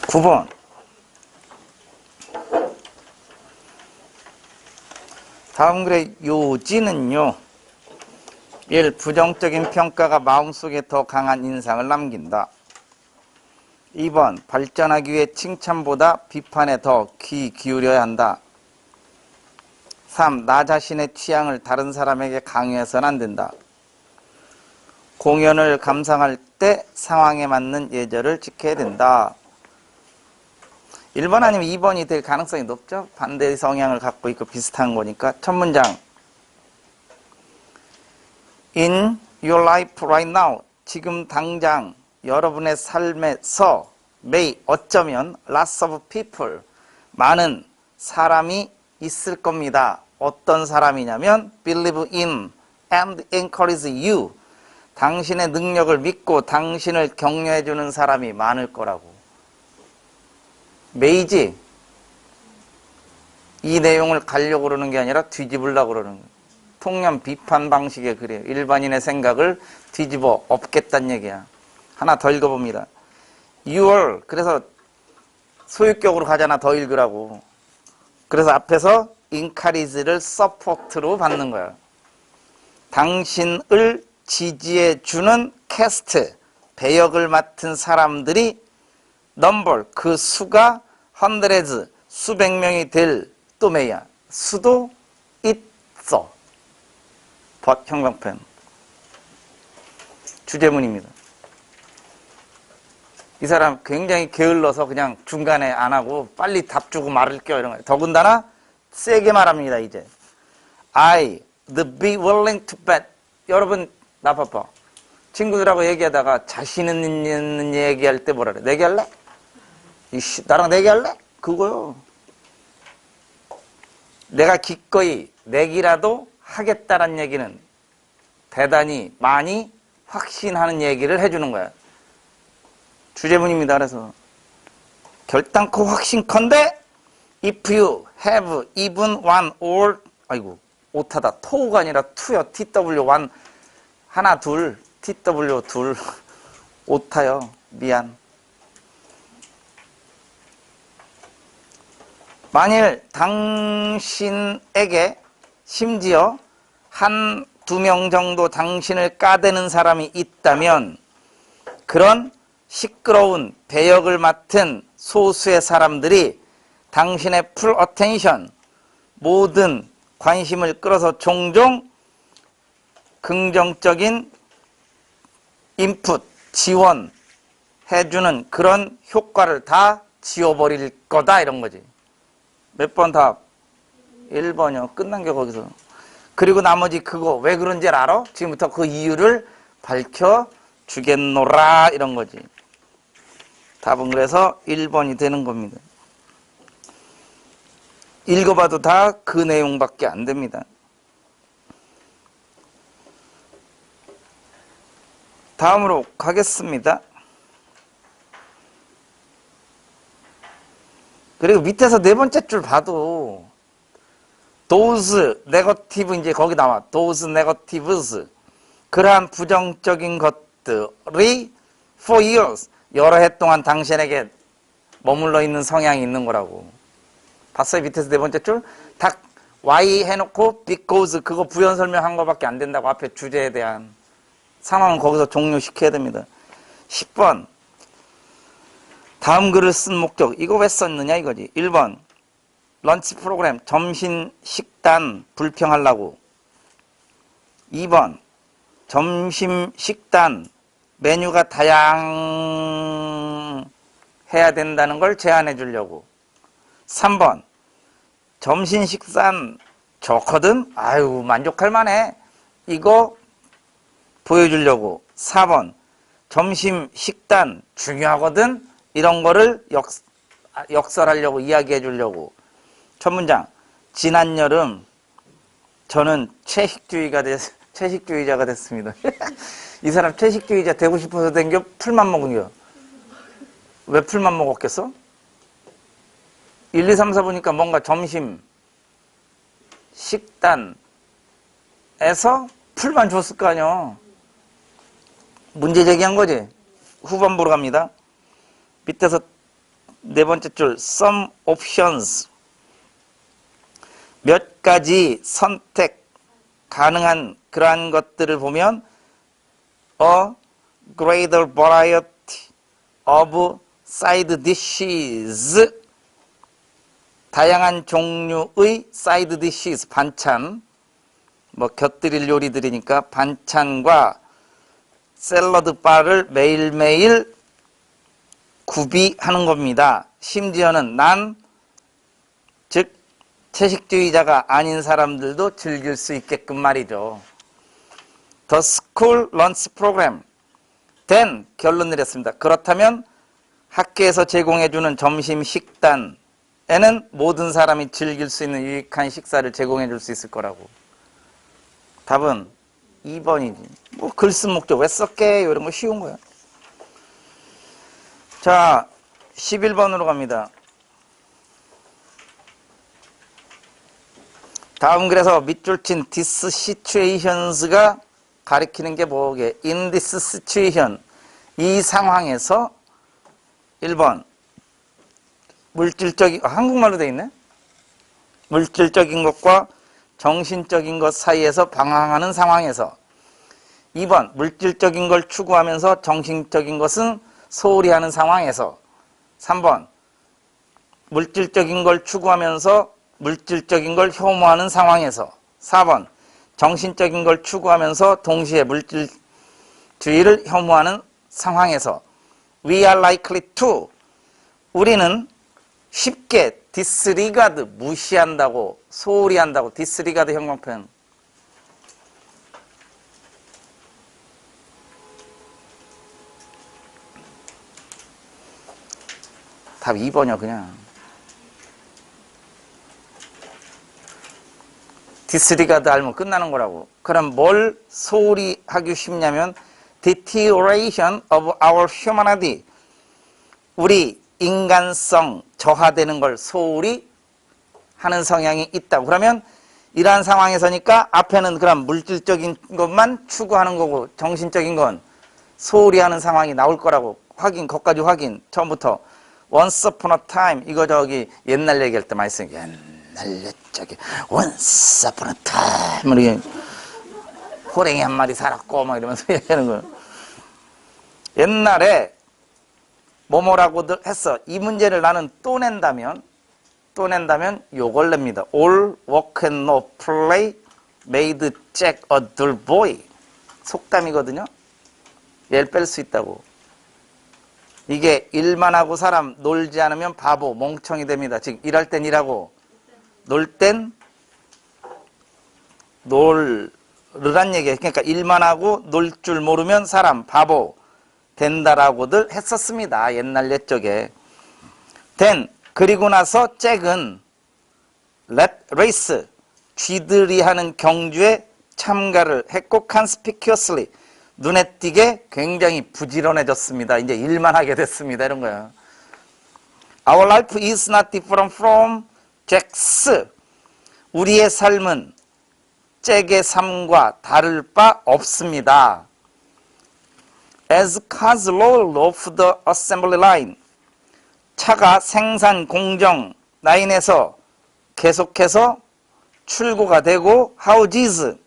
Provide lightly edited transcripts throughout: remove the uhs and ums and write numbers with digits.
9번. 다음 글의 요지는요. 1. 부정적인 평가가 마음속에 더 강한 인상을 남긴다. 2번. 발전하기 위해 칭찬보다 비판에 더 귀 기울여야 한다. 3. 나 자신의 취향을 다른 사람에게 강요해서는 안 된다. 공연을 감상할 때 상황에 맞는 예절을 지켜야 된다. 1번 아니면 2번이 될 가능성이 높죠. 반대의 성향을 갖고 있고 비슷한 거니까. 첫 문장. In your life right now. 지금 당장 여러분의 삶에서 may 어쩌면 lots of people. 많은 사람이 있을 겁니다. 어떤 사람이냐면 believe in and encourage you. 당신의 능력을 믿고 당신을 격려해주는 사람이 많을 거라고. may지. 이 내용을 가려고 그러는 게 아니라 뒤집으려고 그러는 거예요. 통념 비판 방식의 글이에요. 일반인의 생각을 뒤집어 엎겠다는 얘기야. 하나 더 읽어봅니다. Your. 그래서 소유격으로 가잖아. 더 읽으라고. 그래서 앞에서 encourage를 support로 받는 거야. 당신을 지지해주는 캐스트, 배역을 맡은 사람들이 number, 그 수가 hundreds, 수백 명이 될 또매야. 수도 있어. but 형광펜. 주제문입니다. 이 사람 굉장히 게을러서 그냥 중간에 안 하고 빨리 답 주고 말을 껴 이런 거예요. 더군다나 세게 말합니다. 이제 I, the be willing to bet. 여러분 나 바빠. 친구들하고 얘기하다가 자신 있는 얘기할 때 뭐라 그래? 내기할래? 이씨, 나랑 내기할래? 그거요. 내가 기꺼이 내기라도 하겠다는 얘기는 대단히 많이 확신하는 얘기를 해주는 거야. 주제문입니다. 그래서 결단코 확신컨대 if you have even one or 아이고 오타다. 토우가 아니라 투요. TW1 하나 둘 TW 둘 오타요. 미안. 만일 당신에게 심지어 한 두 명 정도 당신을 까대는 사람이 있다면 그런 시끄러운 배역을 맡은 소수의 사람들이 당신의 풀 어텐션, 모든 관심을 끌어서 종종 긍정적인 인풋, 지원해주는 그런 효과를 다 지워버릴 거다 이런 거지. 몇 번 답? 1번이요. 끝난 게 거기서. 그리고 나머지 그거 왜 그런지 알아? 지금부터 그 이유를 밝혀주겠노라 이런 거지. 답은 그래서 1번이 되는 겁니다. 읽어봐도 다 그 내용밖에 안 됩니다. 다음으로 가겠습니다. 그리고 밑에서 네 번째 줄 봐도 those negative 이제 거기 나와. those negatives. 그러한 부정적인 것들이 for years. 여러 해 동안 당신에게 머물러 있는 성향이 있는 거라고. 봤어요? 밑에서 네 번째 줄? 딱 why 해놓고 because 그거 부연 설명한 거밖에 안 된다고. 앞에 주제에 대한 상황은 거기서 종료시켜야 됩니다. 10번. 다음 글을 쓴 목적. 이거 왜 썼느냐 이거지. 1번. 런치 프로그램. 점심 식단 불평하려고. 2번. 점심 식단 메뉴가 다양해야 된다는 걸 제안해 주려고. 3번. 점심 식단 좋거든? 아유 만족할 만해. 이거 보여주려고. 4번. 점심 식단 중요하거든? 이런 거를 역설하려고 이야기해 주려고. 첫 문장. 지난 여름 저는 채식주의자가 됐습니다. 이 사람 채식주의자 되고 싶어서 댕겨? 풀만 먹은겨? 왜 풀만 먹었겠어? 1, 2, 3, 4 보니까 뭔가 점심 식단에서 풀만 줬을 거 아니야. 문제 제기한 거지. 후반부로 갑니다. 밑에서 네 번째 줄 some options 몇 가지 선택 가능한 그러한 것들을 보면 a greater variety of side dishes 다양한 종류의 side dishes 반찬 뭐 곁들일 요리들이니까 반찬과 샐러드 바를 매일매일 구비하는 겁니다. 심지어는 즉 채식주의자가 아닌 사람들도 즐길 수 있게끔 말이죠. The school lunch program. then 결론 내렸습니다. 그렇다면 학교에서 제공해주는 점심 식단에는 모든 사람이 즐길 수 있는 유익한 식사를 제공해줄 수 있을 거라고. 답은 2번이지. 뭐 글 쓴 목적 왜 썼게요? 이런 거 쉬운 거야. 자, 11번으로 갑니다. 다음 글에서 밑줄 친 this situations가 가리키는 게 뭐게? in this situation. 이 상황에서 1번 물질적인 한국말로 돼 있네. 물질적인 것과 정신적인 것 사이에서 방황하는 상황에서 2번 물질적인 걸 추구하면서 정신적인 것은 소홀히 하는 상황에서 3번 물질적인 걸 추구하면서 물질적인 걸 혐오하는 상황에서 4번 정신적인 걸 추구하면서 동시에 물질주의를 혐오하는 상황에서 We are likely to 우리는 쉽게 disregard 무시한다고 소홀히 한다고 disregard 형용편 답 2번이요 그냥 disregard 알면 끝나는 거라고. 그럼 뭘 소홀히 하기 쉽냐면 deterioration of our humanity 우리 인간성 저하되는 걸 소홀히 하는 성향이 있다. 그러면 이러한 상황에서니까 앞에는 그럼 물질적인 것만 추구하는 거고 정신적인 건 소홀히 하는 상황이 나올 거라고. 확인, 거기까지 확인. 처음부터 once upon a time 이거 저기 옛날 얘기할 때 많이 쓰는 옛날 저기 once upon a time 이렇게 호랭이 한 마리 살았고 막 이러면서 얘기하는 거예요. 옛날에 뭐뭐라고들 했어. 이 문제를 나는 또 낸다면 요걸 냅니다. All work and no play made Jack a dull boy. 속담이거든요. 얘를 뺄 수 있다고. 이게 일만 하고 사람 놀지 않으면 바보, 멍청이 됩니다. 즉 일할 땐 일하고 놀 땐 놀으란 얘기예요. 그러니까 일만 하고 놀 줄 모르면 사람 바보 된다라고들 했었습니다. 옛날 옛적에. then 그리고 나서 잭은 let race 쥐들이 하는 경주에 참가를 했고 conspicuously 눈에 띄게 굉장히 부지런해졌습니다. 이제 일만 하게 됐습니다. 이런 거야. Our life is not different from Jack's. 우리의 삶은 잭의 삶과 다를 바 없습니다. As cars roll off the assembly line. 차가 생산 공정 라인에서 계속해서 출고가 되고 houses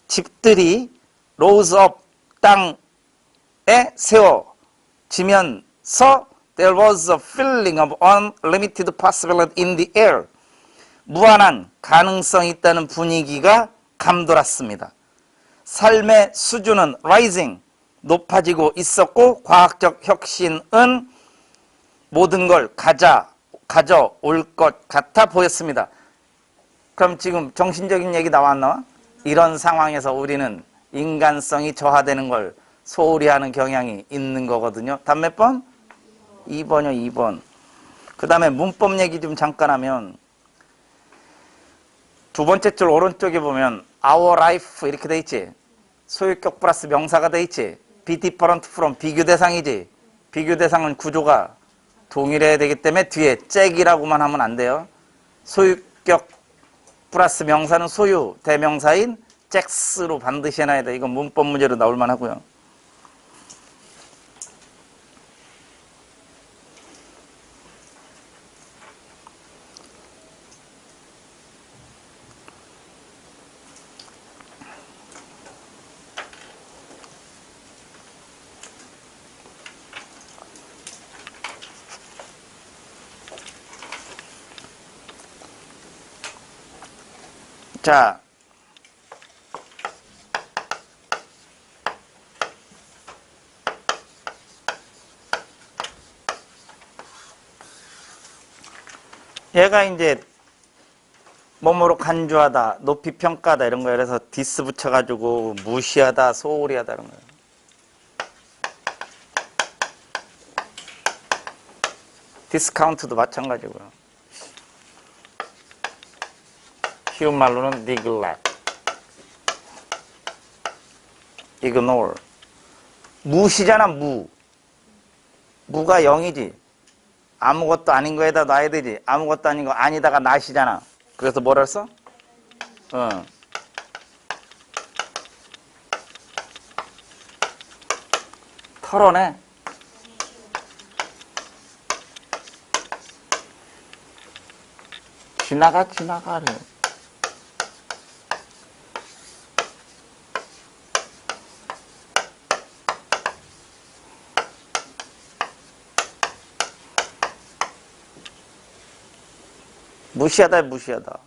집들이 rose up 땅에 세워지면서 there was a feeling of unlimited possibility in the air. 무한한 가능성이 있다는 분위기가 감돌았습니다. 삶의 수준은 rising 높아지고 있었고 과학적 혁신은 모든 걸 가져올 것 같아 보였습니다. 그럼 지금 정신적인 얘기 나와 안 나와? 이런 상황에서 우리는 인간성이 저하되는 걸 소홀히 하는 경향이 있는 거거든요. 답 몇 번? 2번이요, 2번. 그 다음에 문법 얘기 좀 잠깐 하면 두 번째 줄 오른쪽에 보면 our life 이렇게 돼 있지. 소유격 플러스 명사가 돼 있지. be different from 비교 대상이지. 비교 대상은 구조가 동일해야 되기 때문에 뒤에 잭이라고만 하면 안 돼요. 소유격 플러스 명사는 소유, 대명사인 잭스로 반드시 해놔야 돼. 이건 문법 문제로 나올 만하고요. 자, 얘가 이제 뭐뭐로 간주하다, 높이 평가하다 이런 거예요. 그래서 디스 붙여가지고 무시하다, 소홀히 하다 이런 거예요. 디스카운트도 마찬가지고요. 쉬운 말로는 neglect, ignore. 무시잖아, 무. 무가 0이지. 아무것도 아닌 거에다 놔야 되지. 아무것도 아닌 거 아니다가 낫이잖아. 그래서 뭐라 했어? 털어내. 지나가래. 무시하다.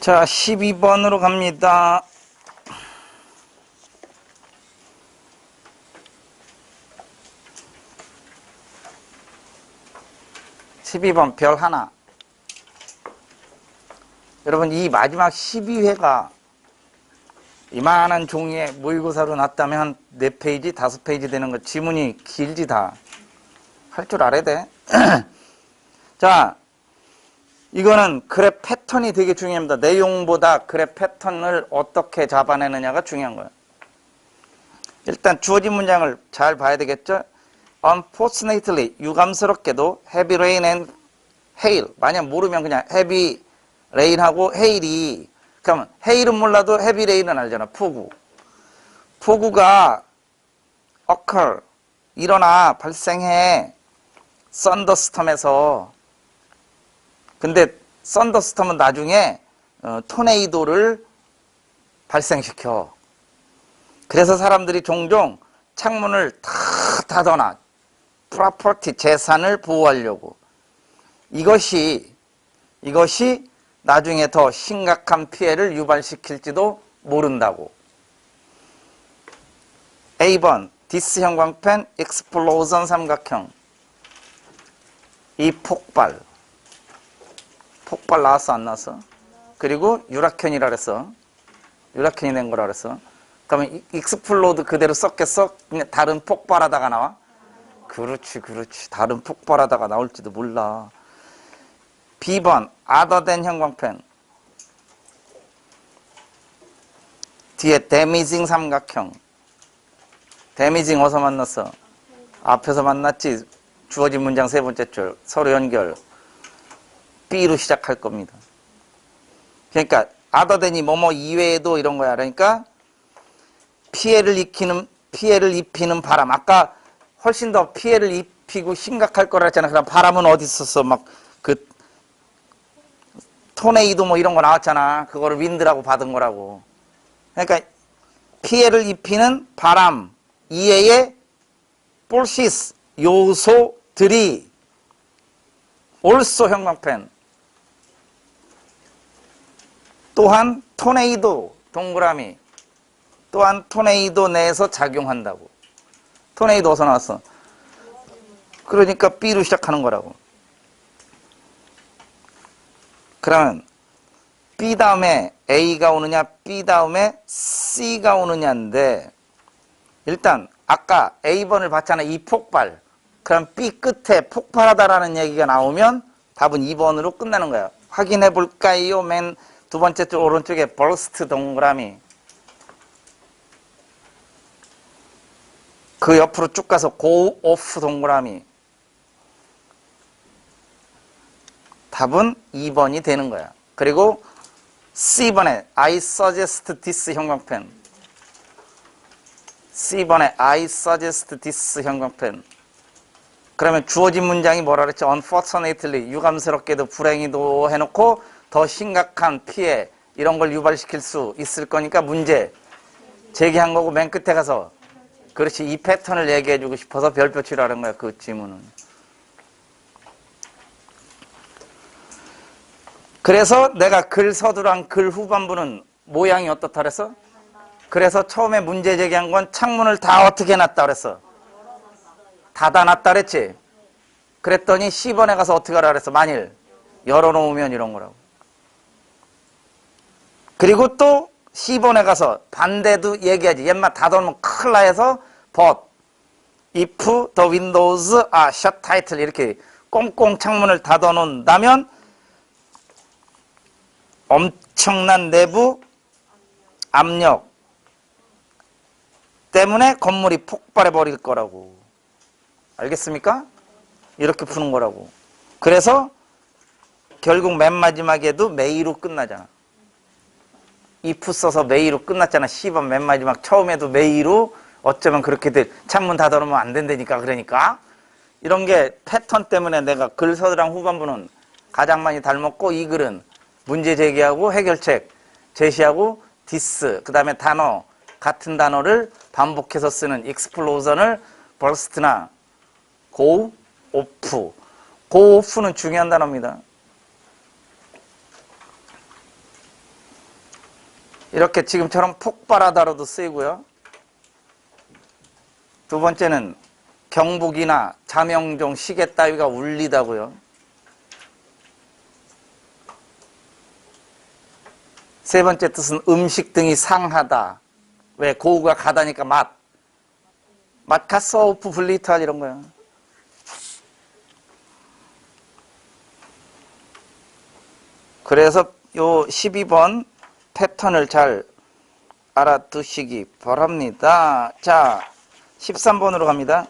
자, 12번으로 갑니다. (12번) 별 하나. 여러분, 이 마지막 12회가 이만한 종이에 모의고사로 놨다면 4페이지, 5페이지 되는 거. 지문이 길지 다. 할 줄 알아야 돼. 자, 이거는 그래프 패턴이 되게 중요합니다. 내용보다 그래프 패턴을 어떻게 잡아내느냐가 중요한 거예요. 일단 주어진 문장을 잘 봐야 되겠죠. Unfortunately, 유감스럽게도 heavy rain and hail. 만약 모르면 그냥 heavy rain하고 hail이, 그러면 hail은 몰라도 heavy rain은 알잖아. 폭우가 occur, 일어나, 발생해. 썬더스톰에서. 근데 썬더스톰은 나중에 토네이도를 발생시켜. 그래서 사람들이 종종 창문을 다 닫아놔. 프로퍼티, 재산을 보호하려고. 이것이 나중에 더 심각한 피해를 유발시킬지도 모른다고. A번 디스 형광펜 익스플로전 삼각형. 이 폭발 나왔어 안 나왔어? 그리고 유라켄이라 그랬어. 유라켄이 낸 거라 그랬어. 그러면 익스플로드 그대로 썼겠어? 그냥 다른 폭발하다가 나와? 그렇지. 다른 폭발하다가 나올지도 몰라. B번 other than 형광펜. 뒤에 damaging 삼각형. damaging 어디서 만났어? 앞에서 만났지. 주어진 문장 세 번째 줄 서로 연결. B로 시작할 겁니다. 그러니까 other than이 뭐뭐 이외에도 이런 거야. 그러니까 피해를 입히는 바람. 아까 훨씬 더 피해를 입히고 심각할 거라 했잖아. 그럼 바람은 어디 있었어? 막 그 토네이도 뭐 이런 거 나왔잖아. 그거를 윈드라고 받은 거라고. 그러니까 피해를 입히는 바람 이외의 볼시스 요소들이 also 형광펜, 또한 토네이도 동그라미, 또한 토네이도 내에서 작용한다고. 토네이도 어디서 나왔어? 그러니까 B로 시작하는 거라고. 그러면 B 다음에 A가 오느냐, B 다음에 C가 오느냐인데, 일단 아까 A번을 봤잖아. 이 폭발. 그럼 B 끝에 폭발하다라는 얘기가 나오면 답은 2번으로 끝나는 거야. 확인해 볼까요? 맨 두 번째 쪽 오른쪽에 burst 동그라미. 그 옆으로 쭉 가서 go off 동그라미. 답은 2번이 되는 거야. 그리고 C번에 I suggest this 형광펜. C번에 I suggest this 형광펜. 그러면 주어진 문장이 뭐라 그랬죠? unfortunately, 유감스럽게도 불행히도 해놓고 더 심각한 피해 이런 걸 유발시킬 수 있을 거니까 문제 제기한 거고 맨 끝에 가서 그렇지 이 패턴을 얘기해주고 싶어서 별표 치라는 거야 그 지문은. 그래서 내가 글 서두랑 글 후반부는 모양이 어떻다 그랬어? 그래서 처음에 문제 제기한 건 창문을 다 어떻게 놨다 그랬어? 닫아놨다 그랬지? 그랬더니 10번에 가서 어떻게 하라 그랬어? 만일 열어놓으면 이런 거라고. 그리고 또 10번에 가서 반대도 얘기하지. 옛말 닫아놓으면 큰일 나 해서 but if the windows are shut tightly 이렇게 꽁꽁 창문을 닫아놓는다면 엄청난 내부 압력 때문에 건물이 폭발해 버릴 거라고. 알겠습니까? 이렇게 푸는 거라고. 그래서 결국 맨 마지막에도 메이로 끝나잖아. if 써서 메이로 끝났잖아. 10번 맨 마지막 처음에도 메이로 어쩌면 그렇게 돼. 창문 닫아놓으면 안 된다니까. 그러니까 이런 게 패턴 때문에 내가 글 서두랑 후반부는 가장 많이 닮았고 이 글은 문제 제기하고 해결책 제시하고 디스 그 다음에 단어 같은 단어를 반복해서 쓰는 익스플로전을 버스트나 고 오프 고 오프는 중요한 단어입니다. 이렇게 지금처럼 폭발하다로도 쓰이고요. 두 번째는 경북이나 자명종 시계 따위가 울리다고요. 세 번째 뜻은 음식 등이 상하다. 왜? 고우가 가다니까 맛. 맛가서 오프 블리트하지 이런 거야. 그래서 요 12번 패턴을 잘 알아두시기 바랍니다. 자, 13번으로 갑니다.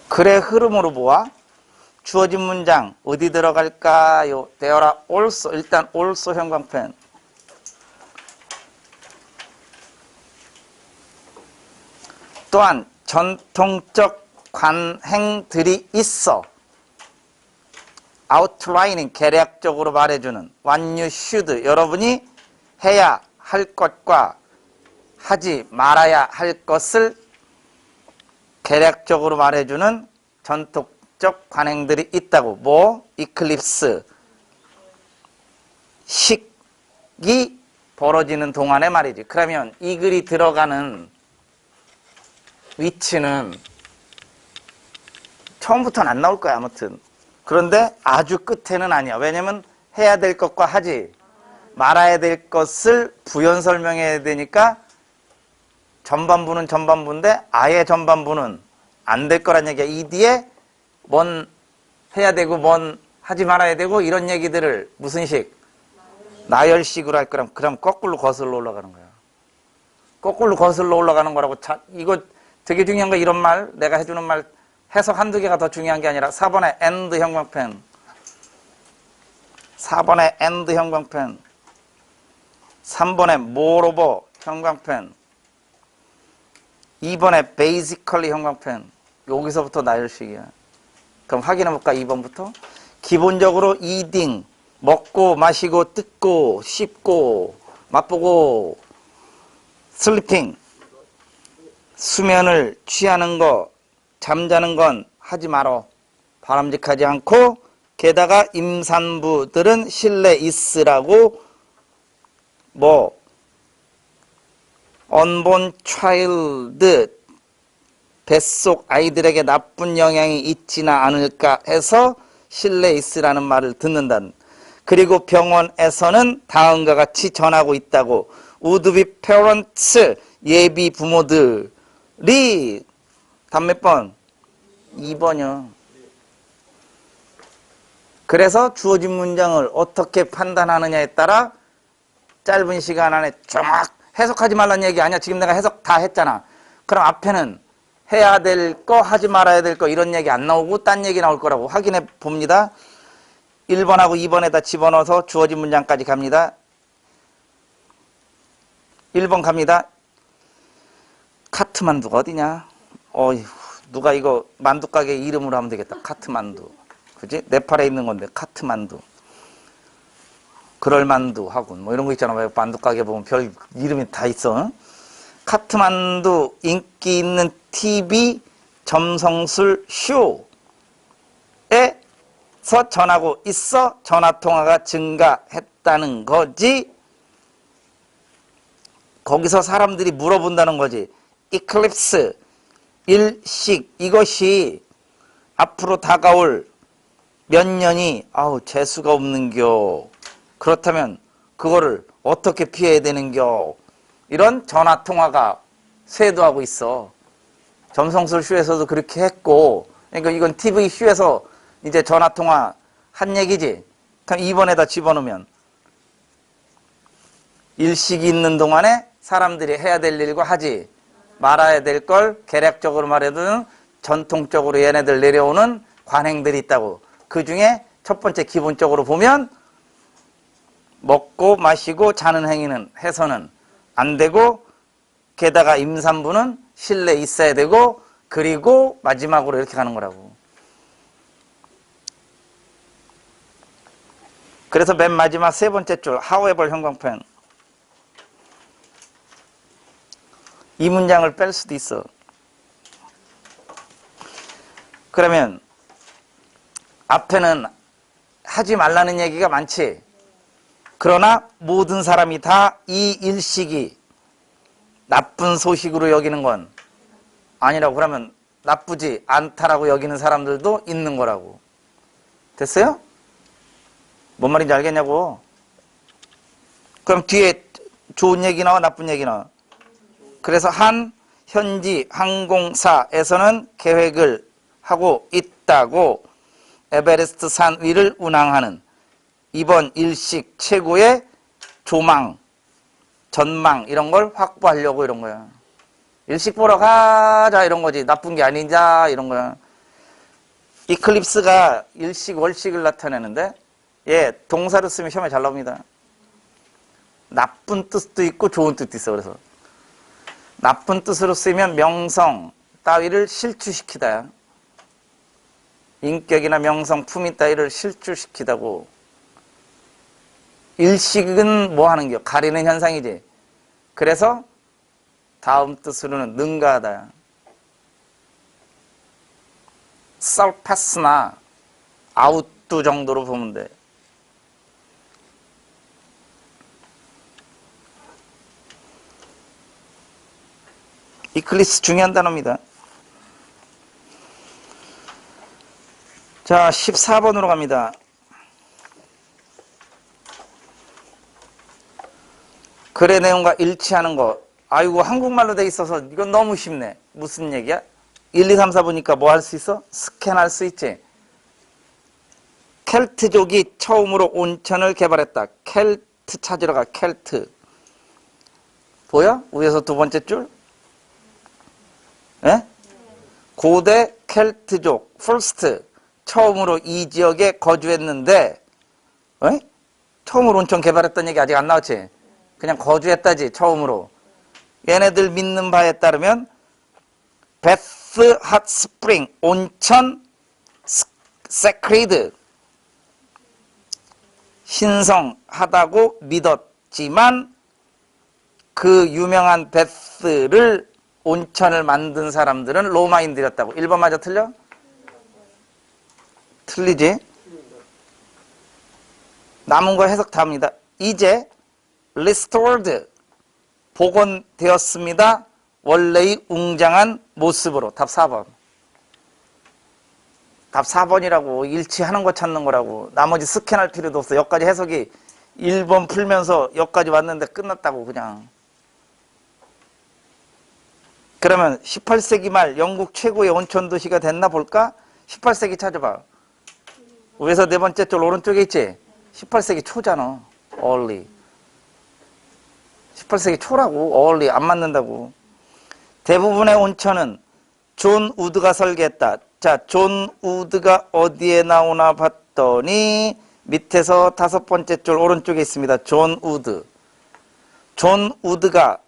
글의 흐름으로 보아 주어진 문장 어디 들어갈까요? There are also 일단 also 형광펜 또한 전통적 관행들이 있어 outlining 계략적으로 말해주는 what you should 여러분이 해야 할 것과 하지 말아야 할 것을 계략적으로 말해주는 전통적 관행들이 있다고. 뭐? 이클립스 식이 벌어지는 동안에 말이지. 그러면 이 글이 들어가는 위치는 처음부터는 안 나올 거야 아무튼. 그런데 아주 끝에는 아니야. 왜냐면 해야 될 것과 하지 말아야 될 것을 부연 설명해야 되니까 전반부는 전반부인데 아예 전반부는 안 될 거란 얘기야. 이 뒤에 뭔 해야 되고 뭔 하지 말아야 되고 이런 얘기들을 무슨 식? 나열식으로 할 거랑 그럼 거꾸로 거슬러 올라가는 거야. 거꾸로 거슬러 올라가는 거라고. 자, 이거 되게 중요한 거. 이런 말 내가 해주는 말 해석 한두 개가 더 중요한 게 아니라 4번에 and 형광펜 4번에 and 형광펜 3번에 moreover 형광펜 2번에 basically 형광펜 여기서부터 나열식이야. 그럼 확인해볼까? 2번부터 기본적으로 eating 먹고 마시고 뜯고 씹고 맛보고 sleeping 수면을 취하는 거 잠자는 건 하지 말어. 바람직하지 않고 게다가 임산부들은 실내 있으라고 뭐 unborn child 뱃속 아이들에게 나쁜 영향이 있지나 않을까 해서 실내 있으라는 말을 듣는다. 그리고 병원에서는 다음과 같이 전하고 있다고. would be parents 예비 부모들이 답 몇 번? 2번이요. 그래서 주어진 문장을 어떻게 판단하느냐에 따라 짧은 시간 안에 정확 해석하지 말라는 얘기 아니야. 지금 내가 해석 다 했잖아. 그럼 앞에는 해야 될 거 하지 말아야 될 거 이런 얘기 안 나오고 딴 얘기 나올 거라고. 확인해 봅니다. 1번하고 2번에다 집어넣어서 주어진 문장까지 갑니다. 1번 갑니다. 카트만두가 어디냐? 어휴, 누가 이거 만두가게 이름으로 하면 되겠다. 카트만두. 그지? 네팔에 있는 건데, 카트만두. 그럴만두 하군. 뭐 이런 거 있잖아. 왜 만두가게 보면 별 이름이 다 있어. 응? 카트만두 인기 있는 TV 점성술 쇼에서 전하고 있어 전화통화가 증가했다는 거지. 거기서 사람들이 물어본다는 거지. 이클립스, 일식, 이것이 앞으로 다가올 몇 년이 재수가 없는겨. 그렇다면 그거를 어떻게 피해야 되는겨. 이런 전화통화가 쇄도하고 있어. 점성술 쇼에서도 그렇게 했고, 그러니까 이건 TV 쇼에서 이제 전화통화 한 얘기지. 그럼 2번에다 집어넣으면 일식이 있는 동안에 사람들이 해야 될 일과 하지 말아야 될 걸 계략적으로 말해도 전통적으로 얘네들 내려오는 관행들이 있다고. 그 중에 첫 번째 기본적으로 보면 먹고 마시고 자는 행위는 해서는 안 되고, 게다가 임산부는 실내에 있어야 되고, 그리고 마지막으로 이렇게 가는 거라고. 그래서 맨 마지막 세 번째 줄 however 형광펜, 이 문장을 뺄 수도 있어. 그러면 앞에는 하지 말라는 얘기가 많지. 그러나 모든 사람이 다 이 일식이 나쁜 소식으로 여기는 건 아니라고. 그러면 나쁘지 않다라고 여기는 사람들도 있는 거라고. 됐어요? 뭔 말인지 알겠냐고. 그럼 뒤에 좋은 얘기 나와 나쁜 얘기 나와. 그래서 한 현지 항공사에서는 계획을 하고 있다고 에베레스트 산 위를 운항하는 이번 일식 최고의 조망, 전망 이런 걸 확보하려고 이런 거야. 일식 보러 가자 이런 거지. 나쁜 게 아니자 이런 거야. 이클립스가 일식, 월식을 나타내는데 동사를 쓰면 시험에 잘 나옵니다. 나쁜 뜻도 있고 좋은 뜻도 있어. 그래서 나쁜 뜻으로 쓰면 명성 따위를 실추시키다. 인격이나 명성, 품위 따위를 실추시키다고. 일식은 뭐 하는 겨? 가리는 현상이지. 그래서 다음 뜻으로는 능가하다. surpass나 outdo 정도로 보면 돼. 이클리스 중요한 단어입니다. 자, 14번으로 갑니다. 글의 내용과 일치하는 거. 아이고, 한국말로 돼 있어서 이건 너무 쉽네. 무슨 얘기야? 1, 2, 3, 4 보니까 뭐 할 수 있어? 스캔할 수 있지. 켈트족이 처음으로 온천을 개발했다. 켈트 찾으러 가. 켈트. 보여? 위에서 두 번째 줄? 예? 고대 켈트족, first, 처음으로 이 지역에 거주했는데, 처음으로 온천 개발했던 얘기 아직 안 나왔지? 그냥 거주했다지, 처음으로. 얘네들 믿는 바에 따르면, 베스 핫스프링, 온천, 세크리드, 신성하다고 믿었지만, 그 유명한 베스를 온천을 만든 사람들은 로마인들이었다고. 1번 맞아 틀려? 틀리지? 남은 거 해석 다 합니다. 이제 restored, 복원되었습니다. 원래의 웅장한 모습으로. 답 4번. 답 4번이라고. 일치하는 거 찾는 거라고. 나머지 스캔할 필요도 없어. 여기까지 해석이 1번 풀면서 여기까지 왔는데 끝났다고 그냥. 그러면 18세기 말 영국 최고의 온천 도시가 됐나 볼까? 18세기 찾아봐. 위에서 네 번째 줄 오른쪽에 있지? 18세기 초잖아. early. 18세기 초라고. early. 안 맞는다고. 대부분의 온천은 존 우드가 설계했다. 자, 존 우드가 어디에 나오나 봤더니 밑에서 5번째 줄 오른쪽에 있습니다. 존 우드. 존 우드가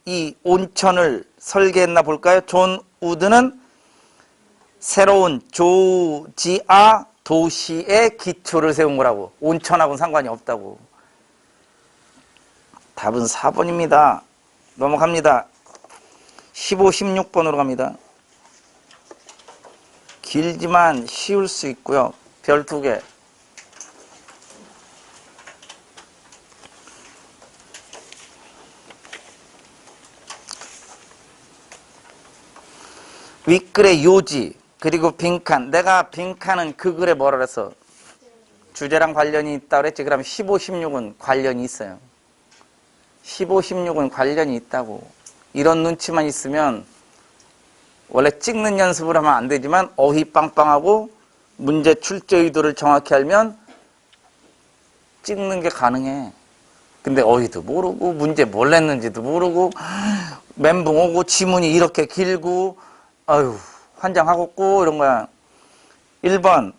이 온천을 설계했나 볼까요? 존 우드는 새로운 조지아 도시의 기초를 세운 거라고. 온천하고는 상관이 없다고. 답은 4번입니다. 넘어갑니다. 15, 16번으로 갑니다. 길지만 쉬울 수 있고요. 별 2개. 윗글의 요지 그리고 빈칸. 내가 빈칸은 그 글에 뭐라 그랬어? 주제랑 관련이 있다 그랬지. 그럼 15, 16은 관련이 있어요. 15, 16은 관련이 있다고. 이런 눈치만 있으면 원래 찍는 연습을 하면 안 되지만 어휘 빵빵하고 문제 출제 의도를 정확히 알면 찍는 게 가능해. 근데 어휘도 모르고 문제 뭘 냈는지도 모르고 멘붕 오고 지문이 이렇게 길고 아유 환장하겠고 이런 거야. 1번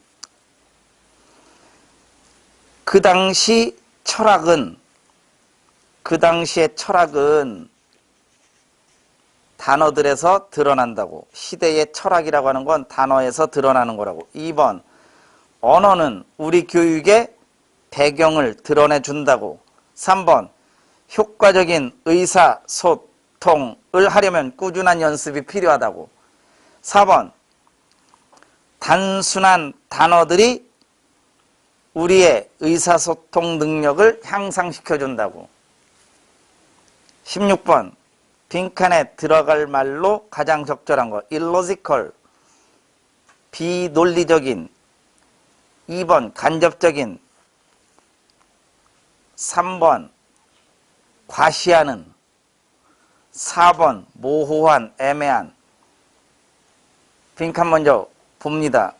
그 당시의 철학은 단어들에서 드러난다고. 시대의 철학이라고 하는 건 단어에서 드러나는 거라고. 2번 언어는 우리 교육의 배경을 드러내준다고. 3번 효과적인 의사소통을 하려면 꾸준한 연습이 필요하다고. 4번 단순한 단어들이 우리의 의사소통 능력을 향상시켜준다고. 16번 빈칸에 들어갈 말로 가장 적절한 거. illogical, 비논리적인. 2번 간접적인. 3번 과시하는. 4번 모호한, 애매한. 빈칸 먼저 봅니다.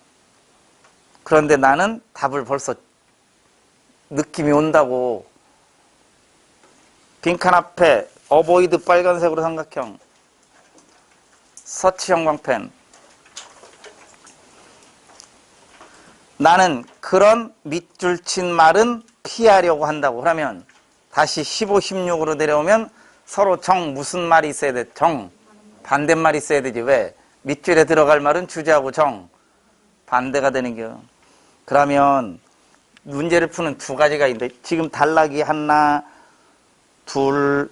그런데 나는 답을 벌써 느낌이 온다고. 빈칸 앞에 어보이드 빨간색으로 삼각형, 서치 형광펜. 나는 그런 밑줄 친 말은 피하려고 한다고. 그러면 다시 15, 16으로 내려오면 서로 정 무슨 말이 있어야 돼? 정 반대말이 있어야 되지. 왜? 밑줄에 들어갈 말은 주제하고 정 반대가 되는 겨. 그러면 문제를 푸는 2가지가 있는데 지금 단락이 하나, 둘,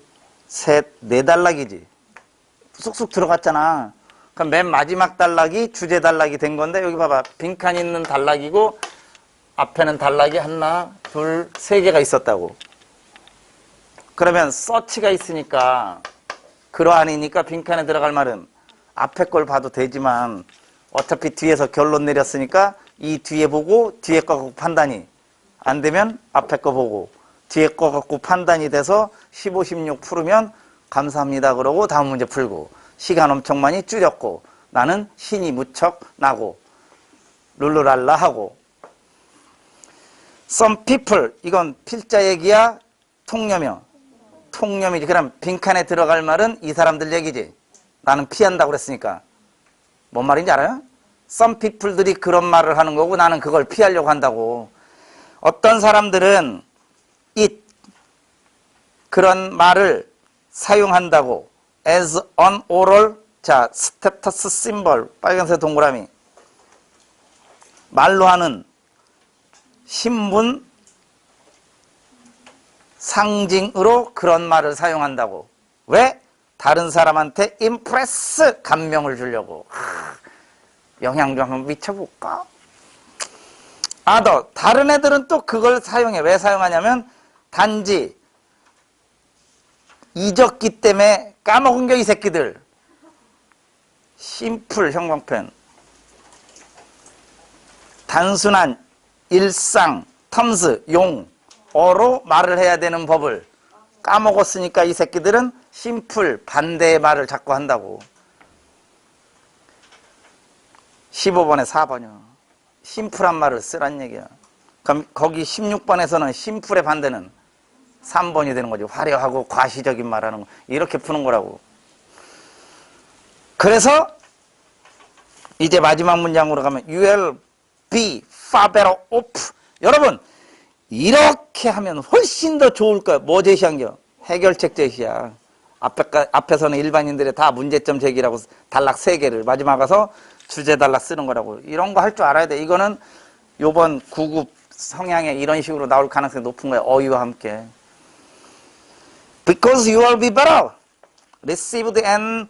셋, 4단락이지. 쑥쑥 들어갔잖아. 그럼 맨 마지막 단락이 주제 단락이 된 건데 여기 봐봐. 빈칸 있는 단락이고 앞에는 단락이 하나, 둘, 3개가 있었다고. 그러면 서치가 있으니까 그러하니까 빈칸에 들어갈 말은 앞에 걸 봐도 되지만 어차피 뒤에서 결론 내렸으니까 이 뒤에 보고 뒤에 거 갖고 판단이 안 되면 앞에 거 보고 뒤에 거 갖고 판단이 돼서 15, 16 풀으면 감사합니다 그러고 다음 문제 풀고 시간 엄청 많이 줄였고 나는 신이 무척 나고 룰루랄라 하고. Some people 이건 필자 얘기야 통념이야. 통념이지. 그럼 빈칸에 들어갈 말은 이 사람들 얘기지. 나는 피한다고 그랬으니까. 뭔 말인지 알아요? Some people들이 그런 말을 하는 거고 나는 그걸 피하려고 한다고. 어떤 사람들은 it 그런 말을 사용한다고. as an oral 자 스테터스 심벌 빨간색 동그라미 말로 하는 신분 상징으로 그런 말을 사용한다고. 왜? 다른 사람한테 임프레스 감명을 주려고. 영향 좀 한번 미쳐볼까? 다른 애들은 또 그걸 사용해. 왜 사용하냐면 단지 잊었기 때문에 까먹은 게 이 새끼들. 심플 형광펜. 단순한 일상 텀스 용어로 말을 해야 되는 법을 까먹었으니까 이 새끼들은 심플 반대의 말을 자꾸 한다고. 15번에 4번이요. 심플한 말을 쓰란 얘기야. 그럼 거기 16번에서는 심플의 반대는 3번이 되는 거지. 화려하고 과시적인 말하는 거. 이렇게 푸는 거라고. 그래서 이제 마지막 문장으로 가면 You will be far better off. 여러분 이렇게 하면 훨씬 더 좋을 거야. 뭐 제시한겨? 해결책 제시야. 앞에서는 일반인들의 다 문제점 제기라고 단락 3개를 마지막 가서 주제 단락 쓰는 거라고. 이런 거 할 줄 알아야 돼. 이거는 요번 9급 성향에 이런 식으로 나올 가능성이 높은 거야. 어휘와 함께. Because you will be better received and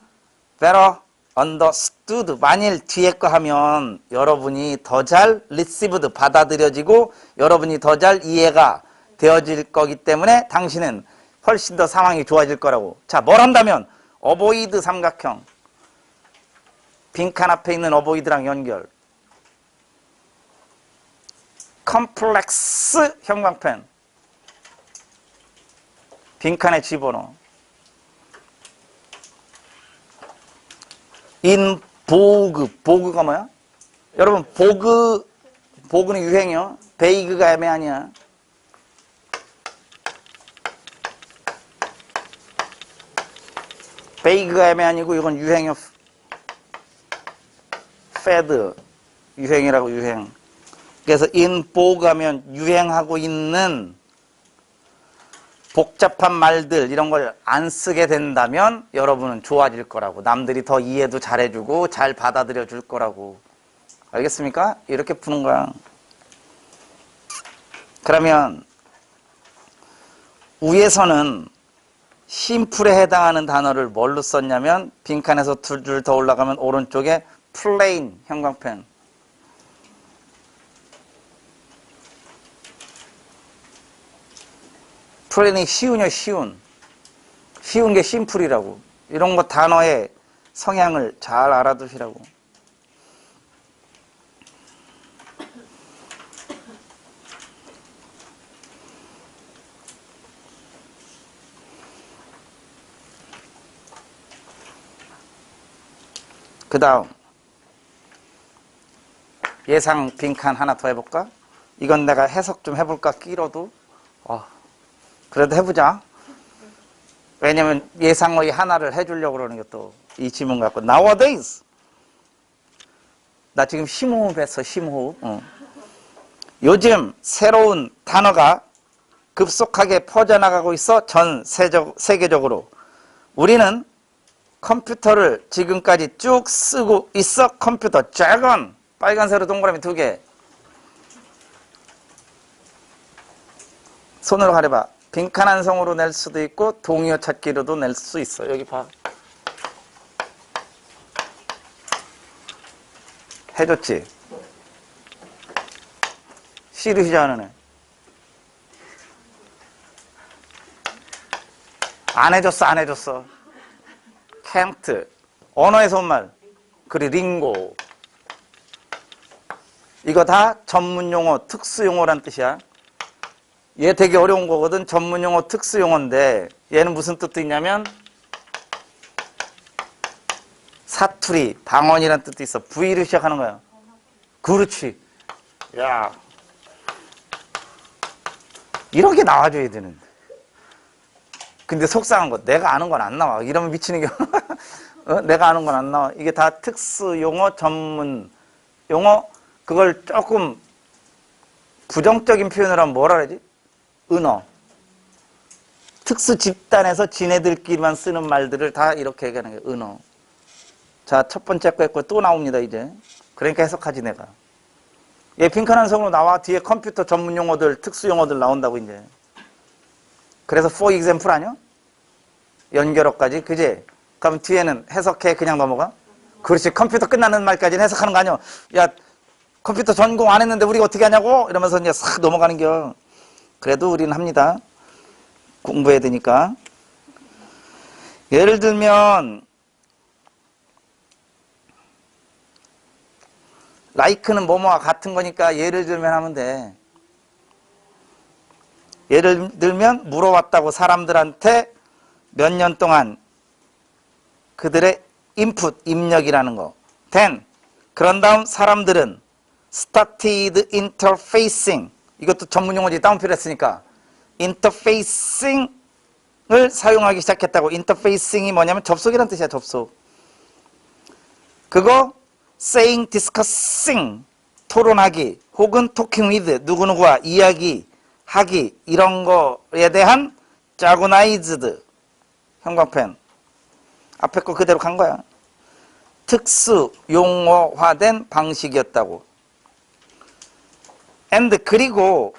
better understood. 만일 뒤에 거 하면 여러분이 더 잘 received 받아들여지고 여러분이 더 잘 이해가 되어질 거기 때문에 당신은 훨씬 더 상황이 좋아질 거라고. 자, 뭘 한다면 avoid 삼각형. 빈칸 앞에 있는 avoid랑 연결. 컴플렉스 형광펜. 빈칸에 집어넣어. 인 보그. 보그가 뭐야? 여러분 보그는 유행이요. 베이그가 애매하냐. 베이그가 애매하니고 이건 유행이요. 패드. 유행이라고 유행. 그래서 in vogue 하면 유행하고 있는 복잡한 말들 이런 걸 안 쓰게 된다면 여러분은 좋아질 거라고. 남들이 더 이해도 잘해주고 잘 받아들여 줄 거라고. 알겠습니까? 이렇게 푸는 거야. 그러면 위에서는 심플에 해당하는 단어를 뭘로 썼냐면 빈칸에서 2줄 더 올라가면 오른쪽에 plain 형광펜. 플레인이 쉬운요, 쉬운. 쉬운 게 심플이라고. 이런 거 단어의 성향을 잘 알아두시라고. 그 다음 예상 빈칸 하나 더 해볼까? 이건 내가 해석 좀 해볼까? 길어도 그래도 해보자. 왜냐면 예상어휘 하나를 해주려고 그러는 게 또 이 지문 갖고. Nowadays. 나 지금 심호흡 했어. 심호흡. 요즘 새로운 단어가 급속하게 퍼져나가고 있어. 전 세계적으로. 우리는 컴퓨터를 지금까지 쭉 쓰고 있어. 컴퓨터. 작은 빨간색으로 동그라미 2개. 손으로 가려봐. 빈칸 한 성으로 낼 수도 있고 동의어 찾기로도 낼 수 있어. 여기 봐. 해줬지? C로 시작하는 애. 안 해줬어, 안 해줬어. can't. 언어에서 온 말. 그리고 링고. 이거 다 전문용어, 특수용어란 뜻이야. 얘 되게 어려운 거거든. 전문용어, 특수용어인데 얘는 무슨 뜻도 있냐면 사투리, 방언이란 뜻도 있어. V로 시작하는 거야. 그렇지. 야, 이렇게 나와줘야 되는데. 근데 속상한 거 내가 아는 건 안 나와. 이러면 미치는 게 내가 아는 건 안 나와. 이게 다 특수용어, 전문용어. 그걸 조금 부정적인 표현을 하면 뭐라 그러지? 은어. 특수 집단에서 지네들끼리만 쓰는 말들을 다 이렇게 얘기하는 게 은어. 자, 첫 번째 거 했고 또 나옵니다, 이제. 그러니까 해석하지, 내가. 얘 빈칸 한 성으로 나와. 뒤에 컴퓨터 전문 용어들, 특수 용어들 나온다고, 이제. 그래서 for example 아니야? 연결어까지, 그지? 그럼 뒤에는 해석해, 그냥 넘어가? 그렇지, 컴퓨터 끝나는 말까지는 해석하는 거 아니야? 야, 컴퓨터 전공 안 했는데 우리가 어떻게 하냐고? 이러면서 이제 싹 넘어가는 겨. 그래도 우리는 합니다. 공부해야 되니까. 예를 들면 like는 뭐뭐와 같은 거니까 예를 들면 하면 돼. 예를 들면 물어봤다고 사람들한테 몇 년 동안 그들의 인풋, 입력이라는 거. then 그런 다음 사람들은 started interfacing. 이것도 전문용어지. 다운표를 했으니까. interfacing을 사용하기 시작했다고. interfacing이 뭐냐면 접속이란 뜻이야. 접속. 그거 saying, discussing, 토론하기 혹은 talking with 누구누구와 이야기하기 하기 이런 거에 대한 jargonized 형광펜 앞에 거 그대로 간 거야. 특수 용어화된 방식이었다고. And 그리고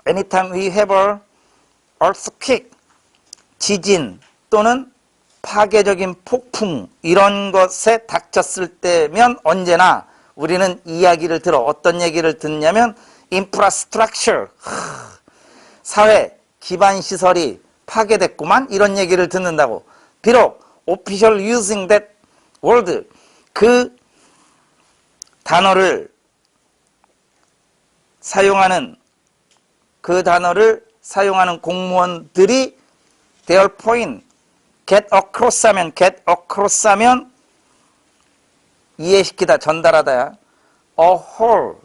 anytime we have a earthquake 지진 또는 파괴적인 폭풍 이런 것에 닥쳤을 때면 언제나 우리는 이야기를 들어 어떤 얘기를 듣냐면 infrastructure 사회 기반 시설이 파괴됐구만 이런 얘기를 듣는다고. 비록 official using that word 그 단어를 사용하는 공무원들이 their point get across 하면 이해시키다 전달하다야. A whole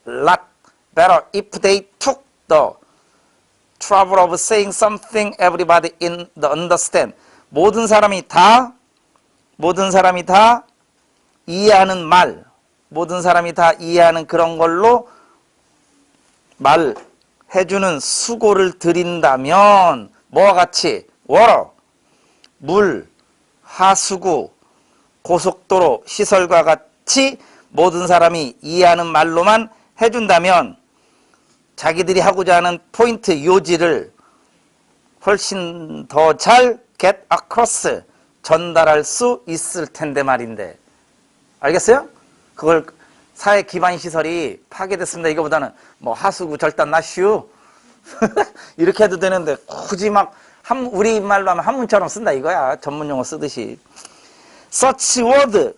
lot better if they took the trouble of saying something everybody in the understand. 모든 사람이 다 이해하는 말, 모든 사람이 다 이해하는 그런 걸로 말해주는 수고를 들인다면 뭐와 같이 water, 물, 하수구, 고속도로, 시설과 같이 모든 사람이 이해하는 말로만 해준다면 자기들이 하고자 하는 포인트, 요지를 훨씬 더 잘 get across, 전달할 수 있을 텐데 말인데. 알겠어요? 그걸 사회 기반 시설이 파괴됐습니다. 이거보다는 뭐 하수구 절단 나슈 이렇게 해도 되는데 굳이 막 우리말로 하면 한문처럼 쓴다 이거야. 전문 용어 쓰듯이. such word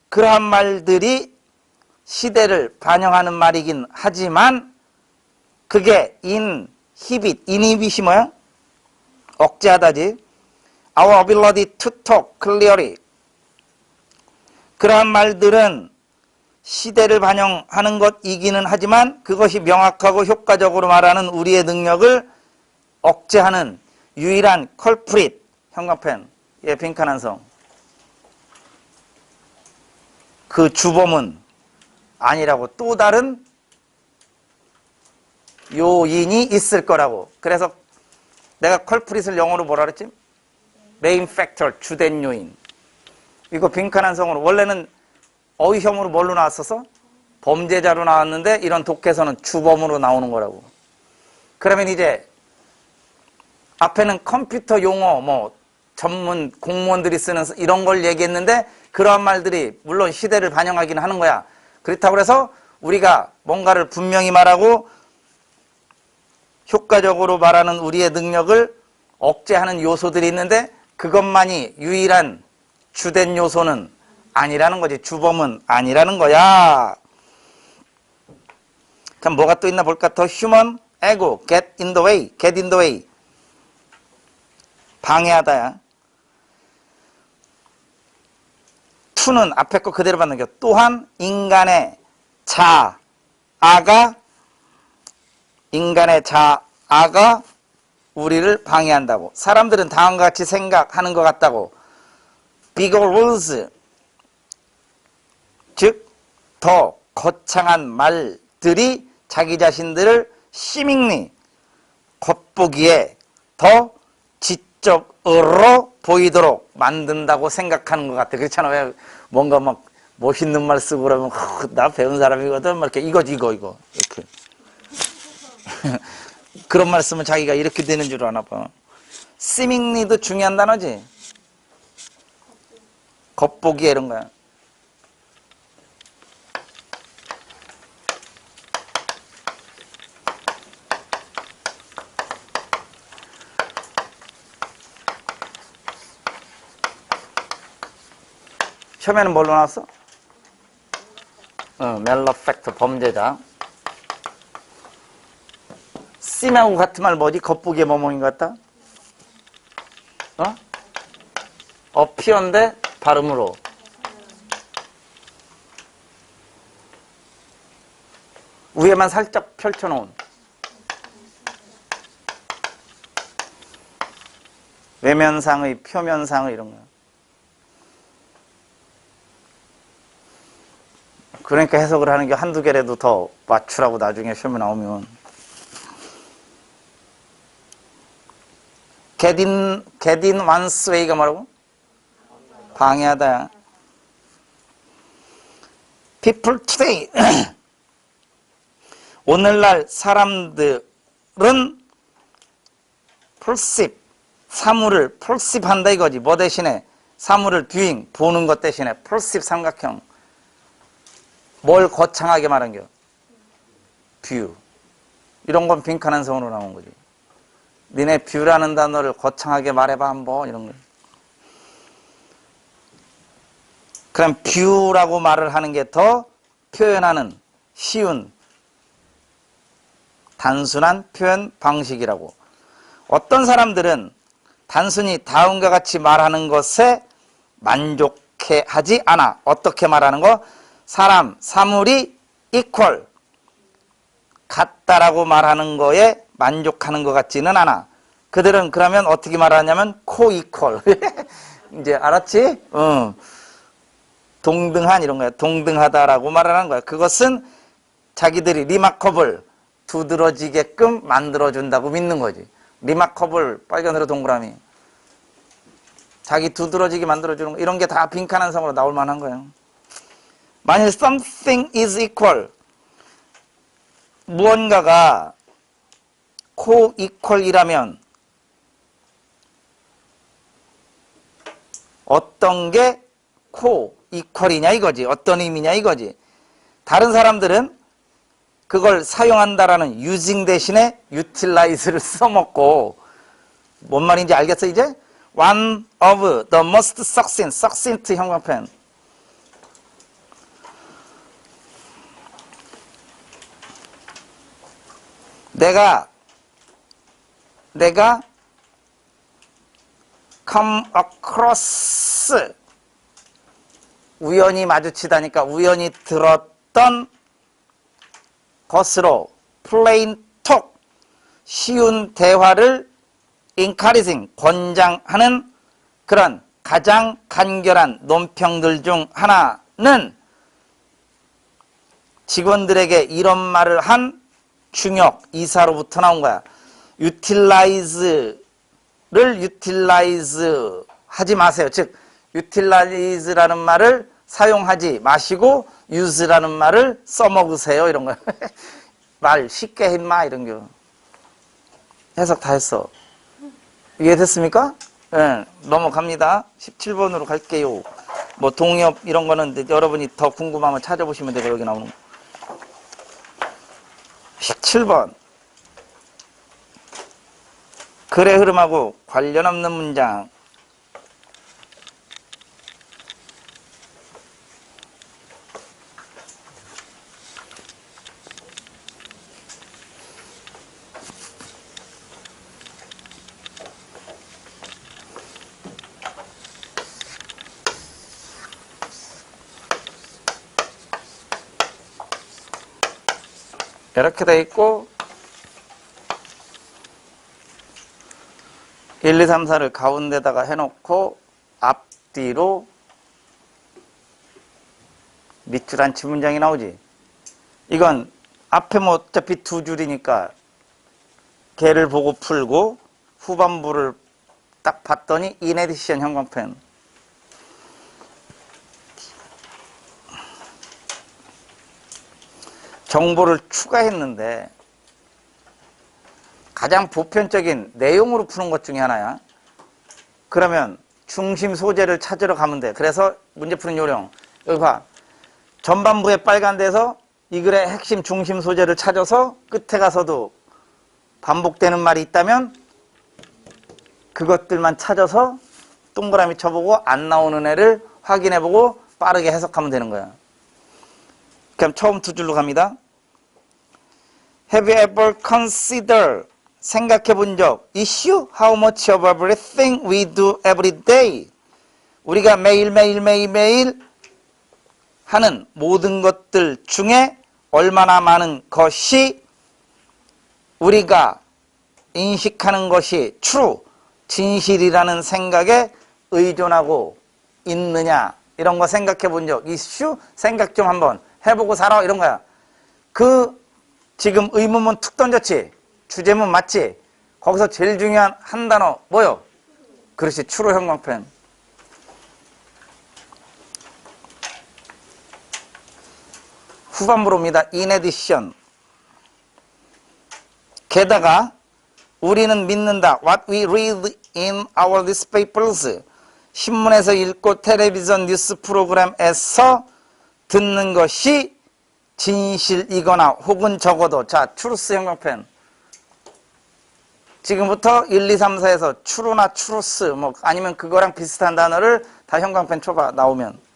그러한 말들이 시대를 반영하는 말이긴 하지만 그게 inhibit이 뭐야? 억제하다지. our ability to talk clearly 그러한 말들은 시대를 반영하는 것이기는 하지만 그것이 명확하고 효과적으로 말하는 우리의 능력을 억제하는 유일한 컬프릿 형광펜 예, 빈칸 한성 그 주범은 아니라고 또 다른 요인이 있을 거라고. 그래서 내가 컬프릿을 영어로 뭐라 그랬지? 메인 팩터 주된 요인. 이거 빈칸 한성으로 원래는 어휘형으로 뭘로 나왔었어? 범죄자로 나왔는데 이런 독해서는 주범으로 나오는 거라고. 그러면 이제 앞에는 컴퓨터 용어 뭐 전문 공무원들이 쓰는 이런 걸 얘기했는데 그러한 말들이 물론 시대를 반영하기는 하는 거야. 그렇다고 해서 우리가 뭔가를 분명히 말하고 효과적으로 말하는 우리의 능력을 억제하는 요소들이 있는데 그것만이 유일한 주된 요소는 아니라는 거지. 주범은 아니라는 거야. 그럼 뭐가 또 있나 볼까? 더 human ego, get in the way. 방해하다야. to는 앞에 거 그대로 받는 게 또한 인간의 자아가 우리를 방해한다고. 사람들은 다음과 같이 생각하는 것 같다고. bigger words 즉 더 거창한 말들이 자기 자신들을 seemingly 겉보기에 더 지적으로 보이도록 만든다고 생각하는 것 같아. 그렇잖아. 왜 뭔가 막 멋있는 말 쓰고 그러면 나 배운 사람이거든. 막 이렇게 이거 이렇게 그런 말 쓰면 자기가 이렇게 되는 줄 아나 봐. seemingly도 중요한 단어지. 겉보기에 이런 거야. 처음에는 뭘로 나왔어? 멜러팩터 범죄자. 씨하고 같은 말 뭐지? 겉보기에 뭐뭐인 것 같다? 어피언데 발음으로. 위에만 살짝 펼쳐놓은. 외면상의, 표면상의 이런 거야. 그러니까 해석을 하는 게 한두 개라도 더 맞추라고 나중에 시험에 나오면. get in one's way가 뭐라고? 방해하다. people today. 오늘날 사람들은 perceive, 사물을 perceive 한다 이거지. 뭐 대신에? 사물을 viewing, 보는 것 대신에 perceive 삼각형. 뭘 거창하게 말한겨? view. 이런 건 빈칸한 성으로 나온 거지. 니네 view라는 단어를 거창하게 말해봐 한번 이런 거. 그럼 view라고 말을 하는 게 더 표현하는 쉬운 단순한 표현 방식이라고. 어떤 사람들은 단순히 다음과 같이 말하는 것에 만족해 하지 않아. 어떻게 말하는 거? 사람, 사물이 equal, 같다라고 말하는 거에 만족하는 것 같지는 않아. 그들은 그러면 어떻게 말하냐면 co-equal. 이제 알았지? 동등한 이런 거야. 동등하다라고 말하는 거야. 그것은 자기들이 remarkable, 두드러지게끔 만들어준다고 믿는 거지. remarkable, 빨간으로 동그라미. 자기 두드러지게 만들어주는 거. 이런 게 다 빈칸한 성으로 나올 만한 거예요. 만일 something is equal, 무언가가 co-equal이라면 어떤 게 co-equal이냐 이거지. 어떤 의미냐 이거지. 다른 사람들은 그걸 사용한다라는 using 대신에 utilize를 써먹고, 뭔 말인지 알겠어 이제? One of the most succinct 형광펜. 내가 come across, 우연히 마주치다니까 우연히 들었던 것으로 plain talk, 쉬운 대화를 encouraging, 권장하는 그런 가장 간결한 논평들 중 하나는 직원들에게 이런 말을 한 중역 이사로부터 나온 거야. utilize 하지 마세요. 즉 utilize라는 말을 사용하지 마시고 use라는 말을 써먹으세요. 이런 거야. 말 쉽게 해 임마 이런 거. 해석 다 했어. 이해됐습니까? 네, 넘어갑니다. 17번으로 갈게요. 뭐 동의업 이런 거는 여러분이 더 궁금하면 찾아보시면 되고 여기 나오는 거. 17번. 글의 흐름하고 관련 없는 문장. 이렇게 돼 있고 1, 2, 3, 4를 가운데다가 해놓고 앞뒤로 밑줄 안 친 문장이 나오지. 이건 앞에 뭐 어차피 두 줄이니까 걔를 보고 풀고 후반부를 딱 봤더니 in addition 형광펜. 정보를 추가했는데 가장 보편적인 내용으로 푸는 것 중에 하나야. 그러면 중심 소재를 찾으러 가면 돼. 그래서 문제 푸는 요령. 여기 봐. 전반부에 빨간 데서 이 글의 핵심 중심 소재를 찾아서 끝에 가서도 반복되는 말이 있다면 그것들만 찾아서 동그라미 쳐보고 안 나오는 애를 확인해보고 빠르게 해석하면 되는 거야. 그럼 처음 두 줄로 갑니다. Have you ever considered, 생각해 본 적, issue? How much of everything we do every day? 우리가 매일 하는 모든 것들 중에 얼마나 많은 것이 우리가 인식하는 것이 true, 진실이라는 생각에 의존하고 있느냐. 이런 거 생각해 본 적, issue? 생각 좀 한번 해보고 살아. 이런 거야. 지금 의문문 툭 던졌지? 주제문 맞지? 거기서 제일 중요한 한 단어 뭐요? 그렇지, 추로 형광펜. 후반부로입니다. In addition. 게다가 우리는 믿는다. What we read in our newspapers. 신문에서 읽고 텔레비전 뉴스 프로그램에서 듣는 것이 진실이거나 혹은 적어도, 자, truth 형광펜. 지금부터 1, 2, 3, 4에서 true나 truth 뭐 아니면 그거랑 비슷한 단어를 다 형광펜 쳐봐. 나오면.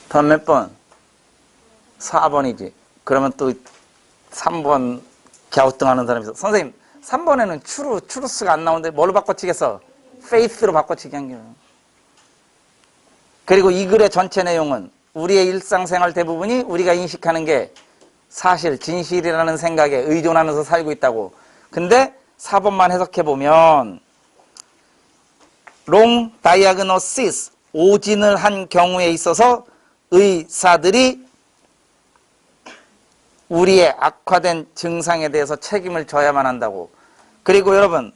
다음 몇 번? 4번이지. 그러면 또 3번 갸우뚱하는 사람이 있어. 선생님, 3번에는 추루스가 안 나오는데 뭘로 바꿔치겠어? faith로 바꿔치기 한 거예요. 그리고 이 글의 전체 내용은 우리의 일상생활 대부분이 우리가 인식하는 게 사실, 진실이라는 생각에 의존하면서 살고 있다고. 근데 4번만 해석해보면 wrong diagnosis, 오진을 한 경우에 있어서 의사들이 우리의 악화된 증상에 대해서 책임을 져야만 한다고. 그리고 여러분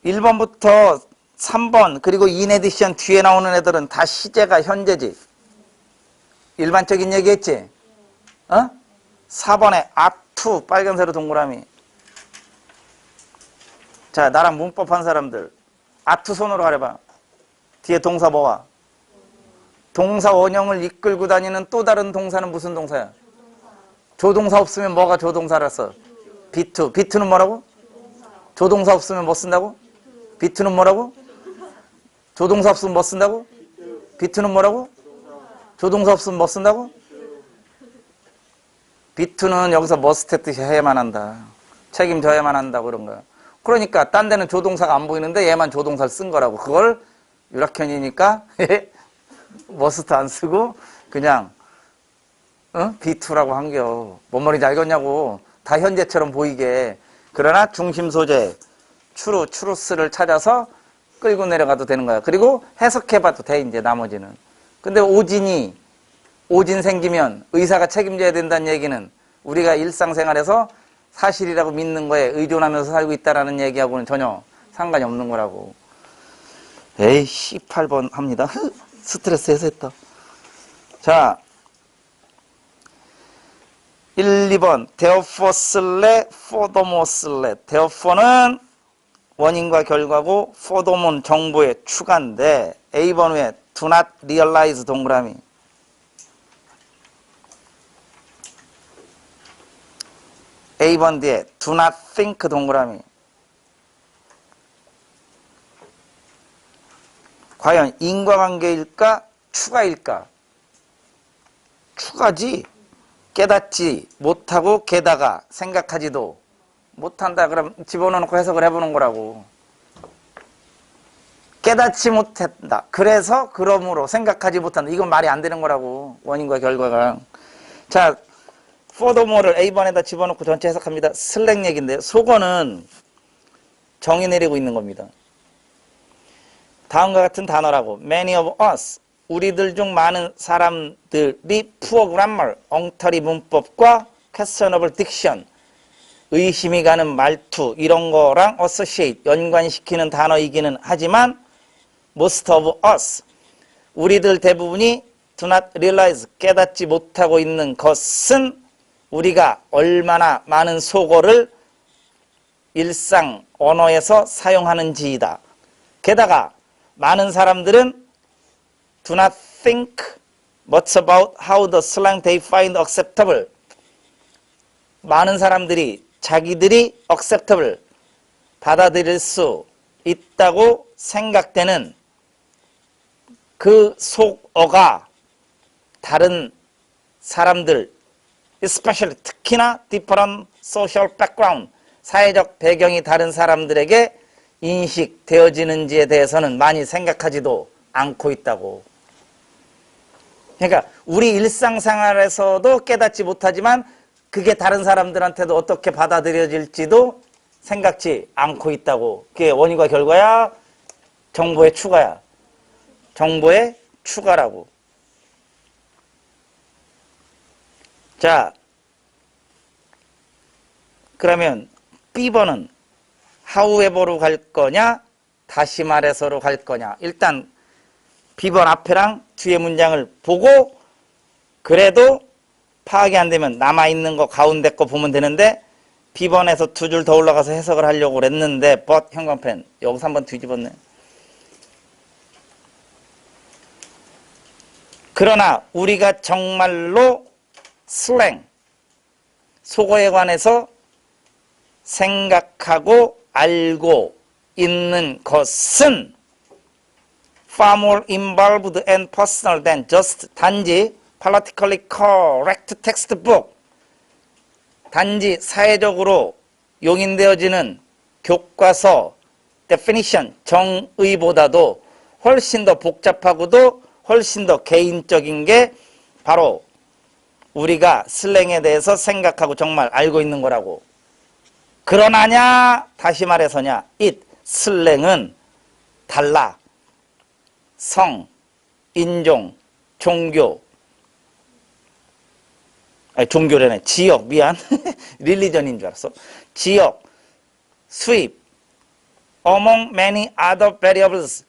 1번부터 3번 그리고 in addition 뒤에 나오는 애들은 다 시제가 현재지. 일반적인 얘기했지. 4번에 are to 빨간색으로 동그라미. 자, 나랑 문법 한 사람들 are to 손으로 가려봐. 뒤에 동사 뭐와? 동사 원형을 이끌고 다니는 또 다른 동사는 무슨 동사야? 조동사 없으면 뭐가 조동사라서? be2. be2는 뭐라고? 조동사 없으면 뭐 쓴다고? be2는 뭐라고? 조동사 없으면 뭐 쓴다고? be2는 뭐라고? 조동사 없으면 뭐 쓴다고? be2는 여기서 must 뜻이 해야만 한다. 책임져야만 한다 그런 거야. 그러니까 딴 데는 조동사가 안 보이는데 얘만 조동사를 쓴 거라고. 그걸 유락현이니까 머스트 안 쓰고 그냥 B2라고 한겨. 뭔 말인지 알겠냐고. 다 현재처럼 보이게. 그러나 중심 소재 추루스를 찾아서 끌고 내려가도 되는 거야. 그리고 해석해봐도 돼 이제 나머지는. 근데 오진 생기면 의사가 책임져야 된다는 얘기는 우리가 일상생활에서 사실이라고 믿는 거에 의존하면서 살고 있다라는 얘기하고는 전혀 상관이 없는 거라고. 에이 18번 합니다. 스트레스 해소했다. 자, 1, 2번 therefore 슬래 furthermore 슬래. therefore는 원인과 결과고 furthermore는 정보의 추가인데 A번 후에 do not realize 동그라미. A번 뒤에 do not think 동그라미. 과연 인과관계일까? 추가일까? 추가지. 깨닫지 못하고 게다가 생각하지도 못한다. 그럼 집어넣고 해석을 해보는 거라고. 깨닫지 못한다. 그래서 그러므로 생각하지 못한다. 이건 말이 안 되는 거라고. 원인과 결과가. 자, furthermore를 A번에다 집어넣고 전체 해석합니다. 슬랭 얘기인데 속어는 정의 내리고 있는 겁니다. 다음과 같은 단어라고. Many of us, 우리들 중 많은 사람들이 poor grammar, 엉터리 문법과 questionable diction, 의심이 가는 말투 이런 거랑 associate, 연관시키는 단어이기는 하지만 most of us, 우리들 대부분이 do not realize, 깨닫지 못하고 있는 것은 우리가 얼마나 많은 속어를 일상 언어에서 사용하는지이다. 게다가 많은 사람들은 do not think much about how the slang they find acceptable. 많은 사람들이 자기들이 acceptable, 받아들일 수 있다고 생각되는 그 속어가 다른 사람들, especially 특히나 different social background, 사회적 배경이 다른 사람들에게 인식되어지는지에 대해서는 많이 생각하지도 않고 있다고. 그러니까 우리 일상생활에서도 깨닫지 못하지만 그게 다른 사람들한테도 어떻게 받아들여질지도 생각지 않고 있다고. 그게 원인과 결과야? 정보의 추가야. 정보의 추가라고. 자, 그러면 B번은 however로 갈 거냐? 다시 말해서로 갈 거냐? 일단 B번 앞에랑 뒤에 문장을 보고 그래도 파악이 안 되면 남아있는 거 가운데 거 보면 되는데 B번에서 두 줄 더 올라가서 해석을 하려고 그랬는데 but 형광펜 여기서 한번 뒤집었네. 그러나 우리가 정말로 슬랭, 속어에 관해서 생각하고 알고 있는 것은 far more involved and personal than just 단지 politically correct textbook, 단지 사회적으로 용인되어지는 교과서 definition, 정의보다도 훨씬 더 복잡하고도 훨씬 더 개인적인 게 바로 우리가 슬랭에 대해서 생각하고 정말 알고 있는 거라고. 그러나냐 다시 말해서냐 it 슬랭은 달라. 성, 인종, 종교 아니 종교래네. 지역 미안 릴리전인 줄 알았어. 지역, 수입 among many other variables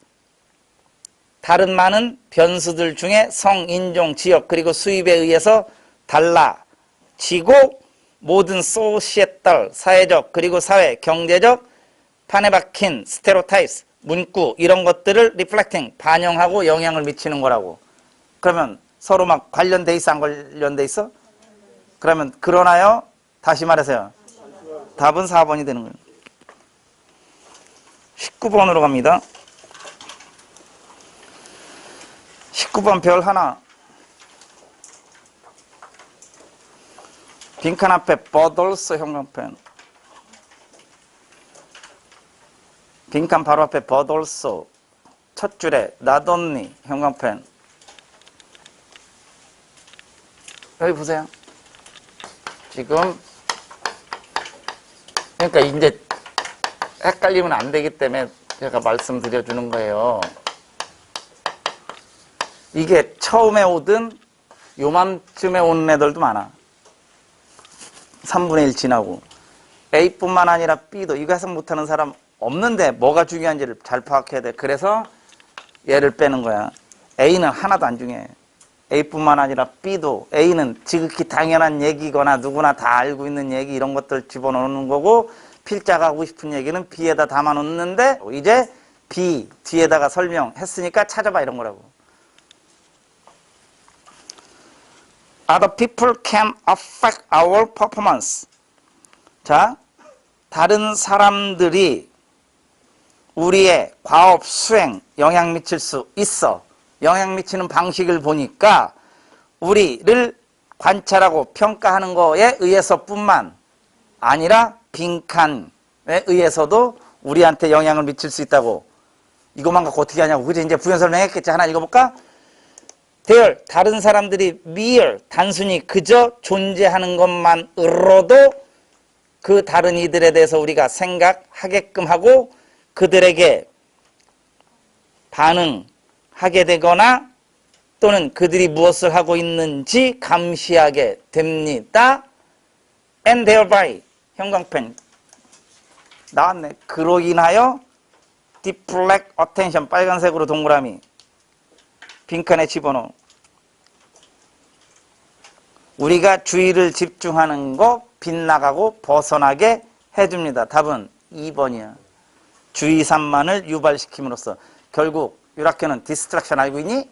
다른 많은 변수들 중에 성, 인종, 지역 그리고 수입에 의해서 달라지고 모든 소시에탈, 사회적 그리고 사회, 경제적 판에 박힌 스테레오타입스, 문구 이런 것들을 리플렉팅, 반영하고 영향을 미치는 거라고. 그러면 서로 막 관련돼 있어 안 관련돼 있어? 그러면 그러나요? 다시 말해서요. 답은 4번이 되는 거예요. 19번으로 갑니다. 19번 별 하나. 빈칸 앞에 버덜스 형광펜. 빈칸 바로 앞에 버덜스. 첫 줄에 나돈니 형광펜. 여기 보세요. 지금 그러니까 이제 헷갈리면 안 되기 때문에 제가 말씀드려주는 거예요. 이게 처음에 오든 요맘쯤에 오는 애들도 많아. 3분의 1 지나고. A뿐만 아니라 B도 이거 해석 못하는 사람 없는데 뭐가 중요한지를 잘 파악해야 돼. 그래서 얘를 빼는 거야. A는 하나도 안 중요해. A뿐만 아니라 B도 A는 지극히 당연한 얘기거나 누구나 다 알고 있는 얘기 이런 것들 집어넣는 거고 필자가 하고 싶은 얘기는 B에다 담아놓는데 이제 B 뒤에다가 설명했으니까 찾아봐 이런 거라고. Other people can affect our performance. 자, 다른 사람들이 우리의 과업 수행 영향 미칠 수 있어. 영향 미치는 방식을 보니까 우리를 관찰하고 평가하는 거에 의해서뿐만 아니라 빈칸에 의해서도 우리한테 영향을 미칠 수 있다고. 이것만 갖고 어떻게 하냐고. 그지? 이제 부연 설명했겠지. 하나 읽어볼까? There, 다른 사람들이 mere, 단순히 그저 존재하는 것만으로도 그 다른 이들에 대해서 우리가 생각하게끔 하고 그들에게 반응하게 되거나 또는 그들이 무엇을 하고 있는지 감시하게 됩니다. And thereby, 형광펜 나왔네. 그로 인하여 deflect attention, 빨간색으로 동그라미 빈칸에 집어넣어. 우리가 주의를 집중하는 거 빗나가고 벗어나게 해줍니다. 답은 2번이야. 주의 산만을 유발시킴으로써. 결국 유라케는 디스트랙션 알고 있니?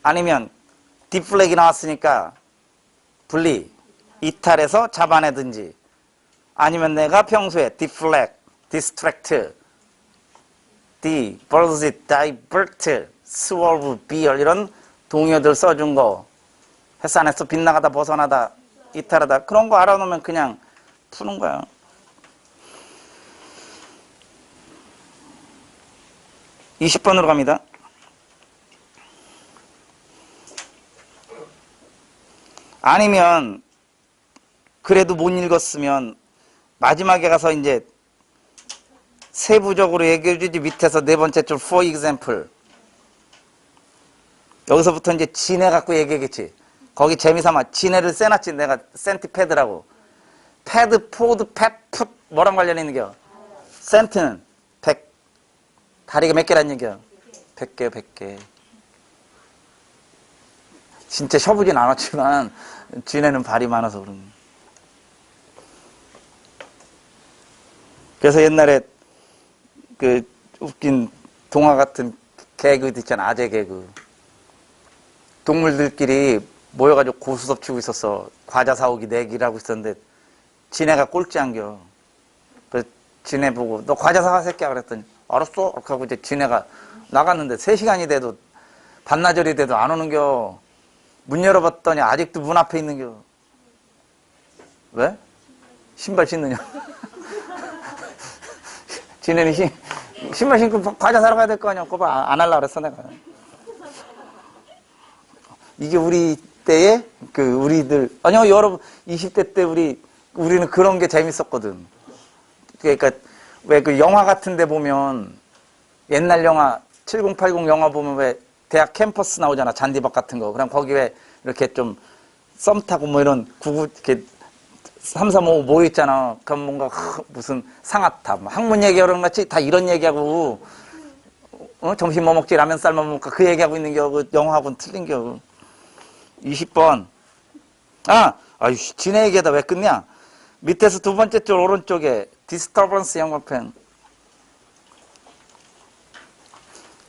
아니면 디플렉이 나왔으니까 분리, 이탈해서 잡아내든지 아니면 내가 평소에 디플렉, 디스트랙트, 디버짓, 다이버트, 스월브, 비얼 이런 동요들 써준 거 했어 안 했어? 빗나가다 벗어나다 이탈하다 그런 거 알아놓으면 그냥 푸는 거야. (20번으로) 갑니다. 아니면 그래도 못 읽었으면 마지막에 가서 이제 세부적으로 얘기해 주지. 밑에서 네 번째 줄 for example. 여기서부터 이제 진해 갖고 얘기하겠지. 거기 재미삼아 진해를 써놨지. 내가 센티패드라고. 패드, 포드, 팻, 풋 뭐랑 관련 있는겨? 센트는 100. 다리가 몇 개란 얘기야? 100개, 100개. 진짜 셔보진 않았지만 진해는 발이 많아서 그런. 그래서 옛날에 그 웃긴 동화 같은 개그 있잖아. 아재 개그. 동물들끼리 모여가지고 고수섭 치고 있었어. 과자 사오기 내기라고 있었는데 지네가 꼴찌 안겨. 그래서 지네 보고 너 과자 사와 새끼야 그랬더니 알았어. 그렇게 하고 이제 지네가 나갔는데 3시간이 돼도 반나절이 돼도 안 오는겨. 문 열어봤더니 아직도 문 앞에 있는겨. 왜? 신발 신느냐? 지네는 신발 신고 과자 사러 가야 될 거 아니야. 그거 안 하려고 그랬어 내가. 이게 우리 때에 우리들 아니요 여러분 20대 때 우리는 그런 게 재밌었거든. 그러니까 왜 그 영화 같은 데 보면 옛날 영화 7080 영화 보면 왜 대학 캠퍼스 나오잖아. 잔디밭 같은 거. 그럼 거기 왜 이렇게 좀 썸 타고 뭐 이런 이렇게 3, 3, 5 모여 있잖아. 그럼 뭔가 무슨 상아탑 학문 얘기하는 같이 다 이런 얘기하고 점심 뭐 먹지 라면 쌀만 먹을까 그 얘기하고 있는 겨. 그 영화하고는 틀린 겨. 20번. 아유, 지네 얘기하다 왜 끊냐? 밑에서 두 번째 줄 오른쪽에 disturbance 영어펜.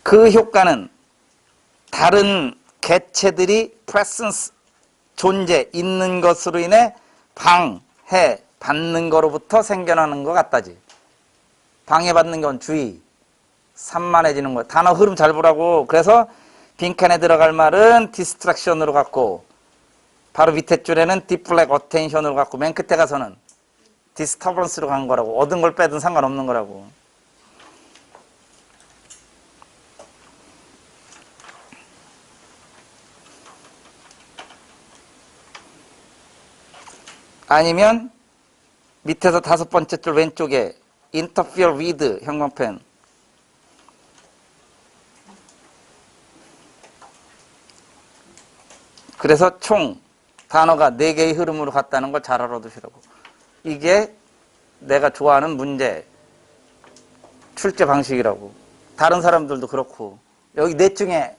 그 효과는 다른 개체들이 presence, 존재, 있는 것으로 인해 방해, 받는 거로부터 생겨나는 것 같다지. 방해받는 건 주의, 산만해지는 거. 단어 흐름 잘 보라고. 그래서 빈칸에 들어갈 말은 distraction으로 갖고 바로 밑에 줄에는 deflect attention으로 갖고 맨 끝에 가서는 disturbance로 간 거라고. 얻은 걸 빼든 상관없는 거라고. 아니면 밑에서 5번째 줄 왼쪽에 interfere with 형광펜. 그래서 총 단어가 4개의 흐름으로 갔다는 걸 잘 알아두시라고. 이게 내가 좋아하는 문제 출제 방식이라고. 다른 사람들도 그렇고. 여기 넷 중에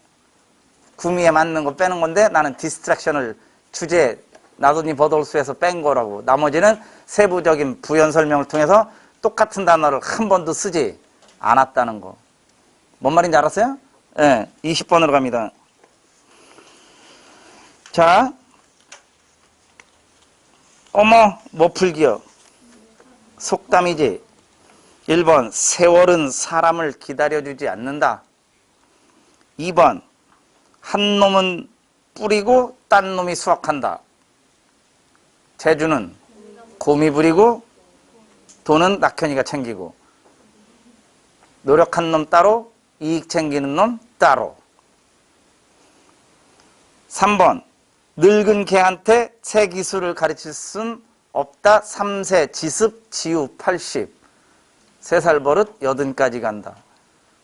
구미에 맞는 거 빼는 건데 나는 디스트랙션을 주제 나도니 버돌수에서 뺀 거라고. 나머지는 세부적인 부연 설명을 통해서 똑같은 단어를 한 번도 쓰지 않았다는 거. 뭔 말인지 알았어요? 네, 20번으로 갑니다. 자, 어머, 뭐 풀기요? 속담이지. 1번, 세월은 사람을 기다려주지 않는다. 2번, 한 놈은 뿌리고 딴 놈이 수확한다. 재주는 곰이 부리고 돈은 낙현이가 챙기고. 노력한 놈 따로, 이익 챙기는 놈 따로. 3번, 늙은 개한테 새 기술을 가르칠 순 없다. 3세 지습 지우 80. 3살 버릇 80까지 간다.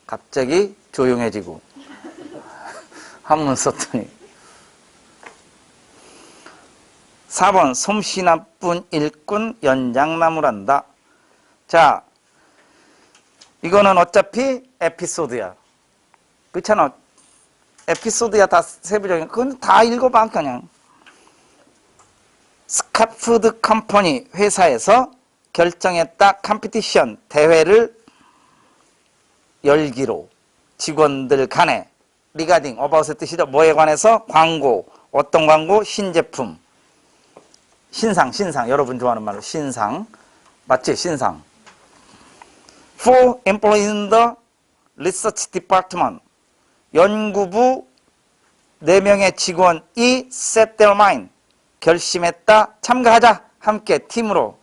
갑자기 조용해지고 한문 썼더니. 4번, 솜씨 나쁜 일꾼 연장나무란다. 자, 이거는 어차피 에피소드야. 그렇잖아. 에피소드야. 다 세부적인. 그건 다 읽어봐 그냥. 스카푸드 컴퍼니 회사에서 결정했다. 컴피티션 대회를 열기로 직원들 간에 리가딩 어바웃의 뜻이죠. 뭐에 관해서? 광고. 어떤 광고? 신제품. 신상 여러분 좋아하는 말로 신상. 맞지? 신상. For employees in the research department. 연구부 4명의 직원이 set their mind. 결심했다. 참가하자. 함께 팀으로.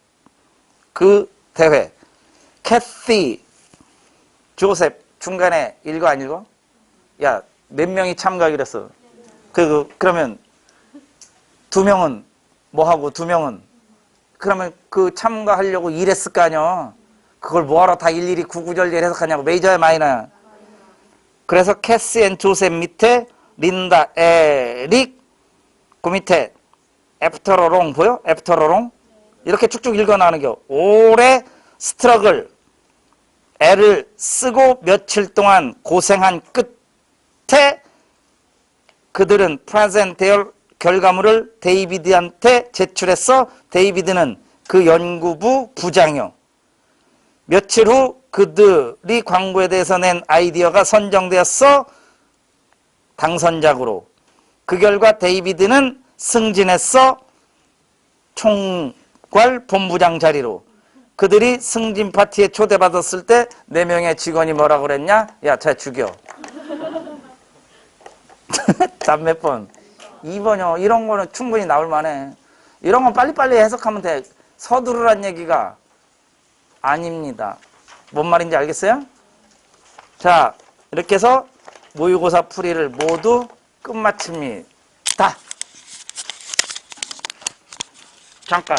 그 대회. 캐시 조셉 중간에 읽어 안 읽어? 야, 몇 명이 참가하기로 했어. 그러면 두 명은 뭐하고 두 명은 그러면 그 참가하려고 일했을 거 아니야. 그걸 뭐하러 다 일일이 구구절절 해석하냐고. 메이저야 마이너야. 그래서 캐시 앤 조셉 밑에 린다, 에릭 그 밑에 애프터로롱 보여? 애프터로롱 이렇게 쭉쭉 읽어나가는 겨. 오래 스트러글 애를 쓰고 며칠 동안 고생한 끝에 그들은 프레젠테어 결과물을 데이비드한테 제출했어. 데이비드는 그 연구부 부장이요. 며칠 후 그들이 광고에 대해서 낸 아이디어가 선정되었어. 당선작으로. 그 결과 데이비드는 승진했어. 총괄 본부장 자리로. 그들이 승진 파티에 초대받았을 때 4명의 직원이 뭐라고 그랬냐? 야, 쟤 죽여. 답 몇 번? 2번이요. 이런 거는 충분히 나올 만해. 이런 건 빨리빨리 해석하면 돼. 서두르란 얘기가 아닙니다. 뭔 말인지 알겠어요? 자, 이렇게 해서 모의고사 풀이를 모두 끝마칩니다. 잠깐.